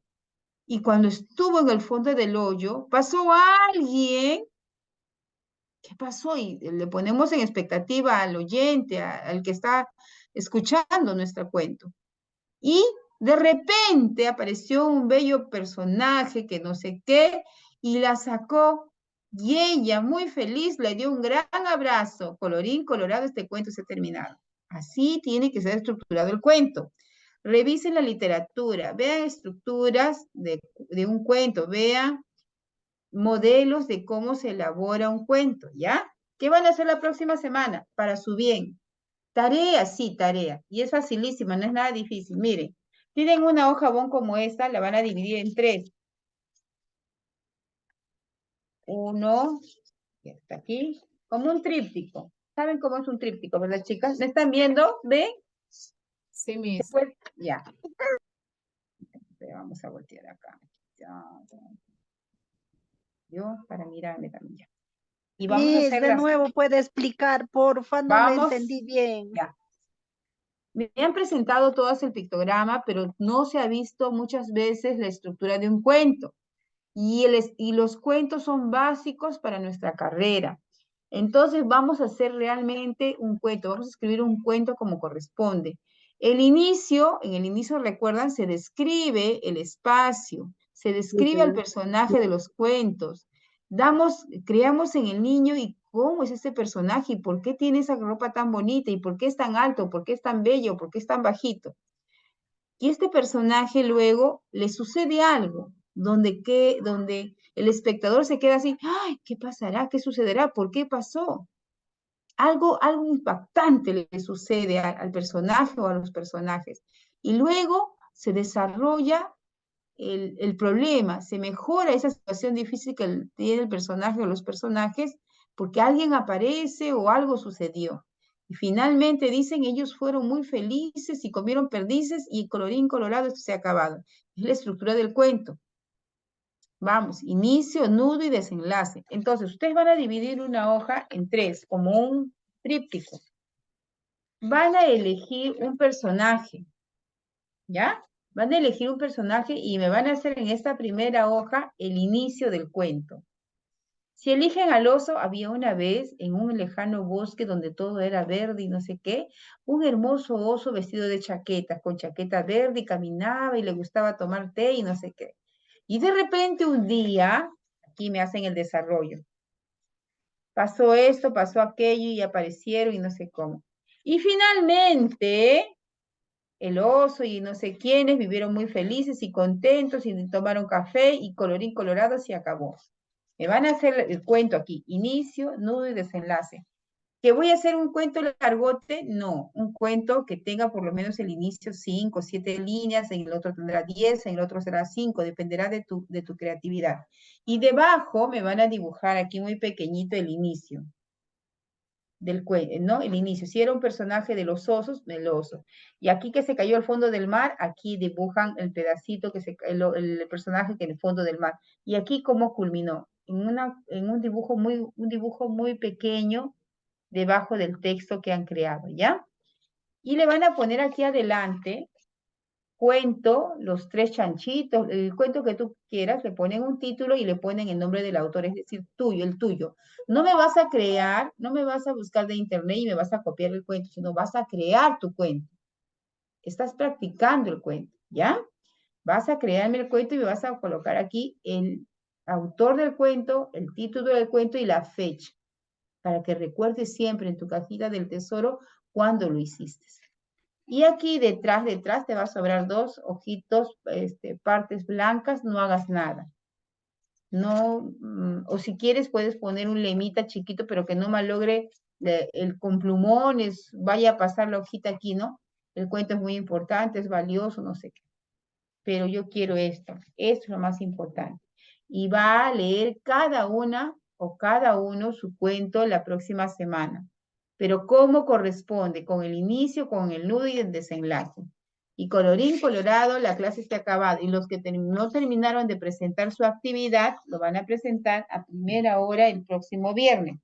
A: Y cuando estuvo en el fondo del hoyo, pasó alguien. ¿Qué pasó? Y le ponemos en expectativa al oyente, al que está escuchando nuestro cuento. Y de repente apareció un bello personaje que no sé qué, y la sacó, y ella, muy feliz, le dio un gran abrazo. Colorín colorado, este cuento se ha terminado. Así tiene que ser estructurado el cuento. Revisen la literatura, vean estructuras de un cuento, vean modelos de cómo se elabora un cuento, ¿ya? ¿Qué van a hacer la próxima semana? Para su bien. Tarea, sí, tarea. Y es facilísima, no es nada difícil. Miren, tienen una hoja bon como esta, la van a dividir en 3. Uno, ya está aquí, como un tríptico. ¿Saben cómo es un tríptico, verdad, chicas? ¿Me están viendo? ¿Ven?
U: Sí, Miss.
A: Después, ya. Vamos a voltear acá. Ya. Yo, para mirarme también ya. Y vamos a
J: Miss,
A: hacer
J: de
A: las...
J: nuevo puede explicar, porfa, no le
A: Vamos.
J: entendí bien.
A: Ya. Me han presentado todas el pictograma, pero no se ha visto muchas veces la estructura de un cuento. Y los cuentos son básicos para nuestra carrera. Entonces vamos a hacer realmente un cuento, vamos a escribir un cuento como corresponde. En el inicio recuerdan, se describe el espacio, se describe al personaje de los cuentos. Creamos en el niño y cómo es este personaje y por qué tiene esa ropa tan bonita y por qué es tan alto, por qué es tan bello, por qué es tan bajito. Y este personaje luego le sucede algo, donde el espectador se queda así, ¡ay! ¿Qué pasará? ¿Qué sucederá? ¿Por qué pasó? Algo impactante le sucede al personaje o a los personajes. Y luego se desarrolla el problema, se mejora esa situación difícil que tiene el personaje o los personajes porque alguien aparece o algo sucedió. Y finalmente dicen, ellos fueron muy felices y comieron perdices y colorín colorado, esto se ha acabado. Es la estructura del cuento. Vamos, inicio, nudo y desenlace. Entonces, ustedes van a dividir una hoja en 3, como un tríptico. Van a elegir un personaje, ¿ya? Van a elegir un personaje y me van a hacer en esta primera hoja el inicio del cuento. Si eligen al oso, había una vez en un lejano bosque donde todo era verde y no sé qué, un hermoso oso vestido de chaqueta, con chaqueta verde y caminaba y le gustaba tomar té y no sé qué. Y de repente un día, aquí me hacen el desarrollo, pasó esto, pasó aquello y aparecieron y no sé cómo. Y finalmente el oso y no sé quiénes vivieron muy felices y contentos y tomaron café y colorín colorado se acabó. Me van a hacer el cuento aquí, inicio, nudo y desenlace. ¿Que voy a hacer un cuento largote? No, un cuento que tenga por lo menos el inicio 5, 7 líneas, en el otro tendrá 10, en el otro será 5, dependerá de tu creatividad. Y debajo me van a dibujar aquí muy pequeñito el inicio del cuento, ¿no? El inicio. Si era un personaje de los osos, el oso. Y aquí que se cayó al fondo del mar, aquí dibujan el pedacito, el personaje que en el fondo del mar. Y aquí cómo culminó. En un dibujo muy pequeño debajo del texto que han creado, ¿ya? Y le van a poner aquí adelante cuento, los 3 chanchitos, el cuento que tú quieras, le ponen un título y le ponen el nombre del autor, es decir, tuyo, el tuyo. No me vas a crear, no me vas a buscar de internet y me vas a copiar el cuento, sino vas a crear tu cuento. Estás practicando el cuento, ¿ya? Vas a crearme el cuento y me vas a colocar aquí autor del cuento, el título del cuento y la fecha, para que recuerdes siempre en tu cajita del tesoro cuándo lo hiciste. Y aquí detrás te va a sobrar 2 hojitos, partes blancas, no hagas nada. No, o si quieres puedes poner un lemita chiquito, pero que no malogre con plumones, vaya a pasar la hojita aquí, ¿no? El cuento es muy importante, es valioso, no sé qué. Pero yo quiero esto es lo más importante. Y va a leer cada una o cada uno su cuento la próxima semana. Pero ¿cómo corresponde? Con el inicio, con el nudo y el desenlace. Y colorín colorado, la clase está acabada. Y los que no terminaron de presentar su actividad, lo van a presentar a primera hora el próximo viernes.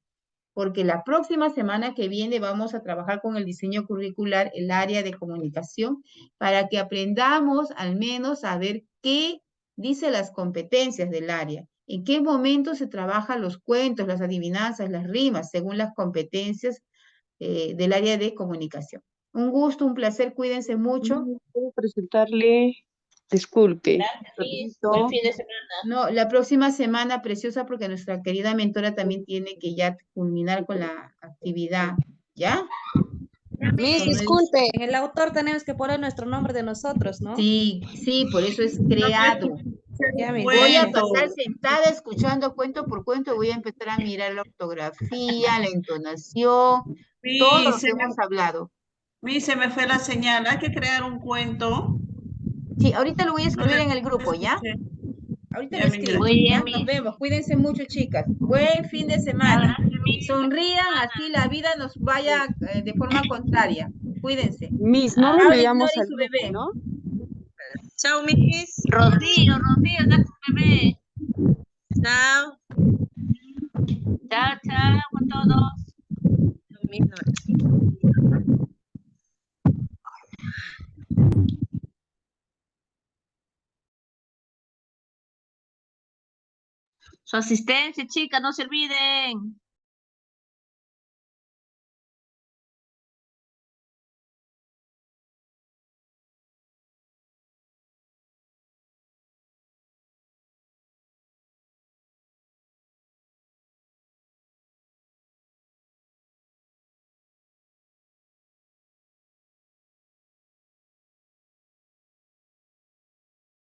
A: Porque la próxima semana que viene vamos a trabajar con el diseño curricular, el área de comunicación, para que aprendamos al menos a ver qué dice las competencias del área. En qué momento se trabajan los cuentos, las adivinanzas, las rimas, según las competencias del área de comunicación. Un gusto, un placer, cuídense mucho.
W: ¿Puedo presentarle? Disculpe.
K: Buen fin de semana.
A: No, la próxima semana, preciosa, porque nuestra querida mentora también tiene que ya culminar con la actividad, ¿ya?
E: Miss, disculpe, el autor tenemos que poner nuestro nombre de nosotros, ¿no?
A: Sí, sí, por eso es creado.
E: Ya, Miss.
A: Voy a pasar sentada escuchando cuento por cuento, voy a empezar a mirar la ortografía, la entonación, todo lo que hemos hablado.
V: Se me fue la señal, hay que crear un cuento.
A: Sí, ahorita lo voy a escribir en el grupo, ¿ya? Ahorita lo escribo.
K: Muy bien,
A: Nos vemos, cuídense mucho, chicas. Buen fin de semana. Y sonrían, así la vida nos vaya de forma contraria. Cuídense.
W: Miss, no
A: Ahora
W: lo enviamos
A: Ignore
W: al
A: su
W: grupo,
A: bebé.
W: ¿no?
K: Chao, Miss. Rocío, acá tu bebé. Chao. Chao, chao a todos. Su asistencia, chicas, no se olviden.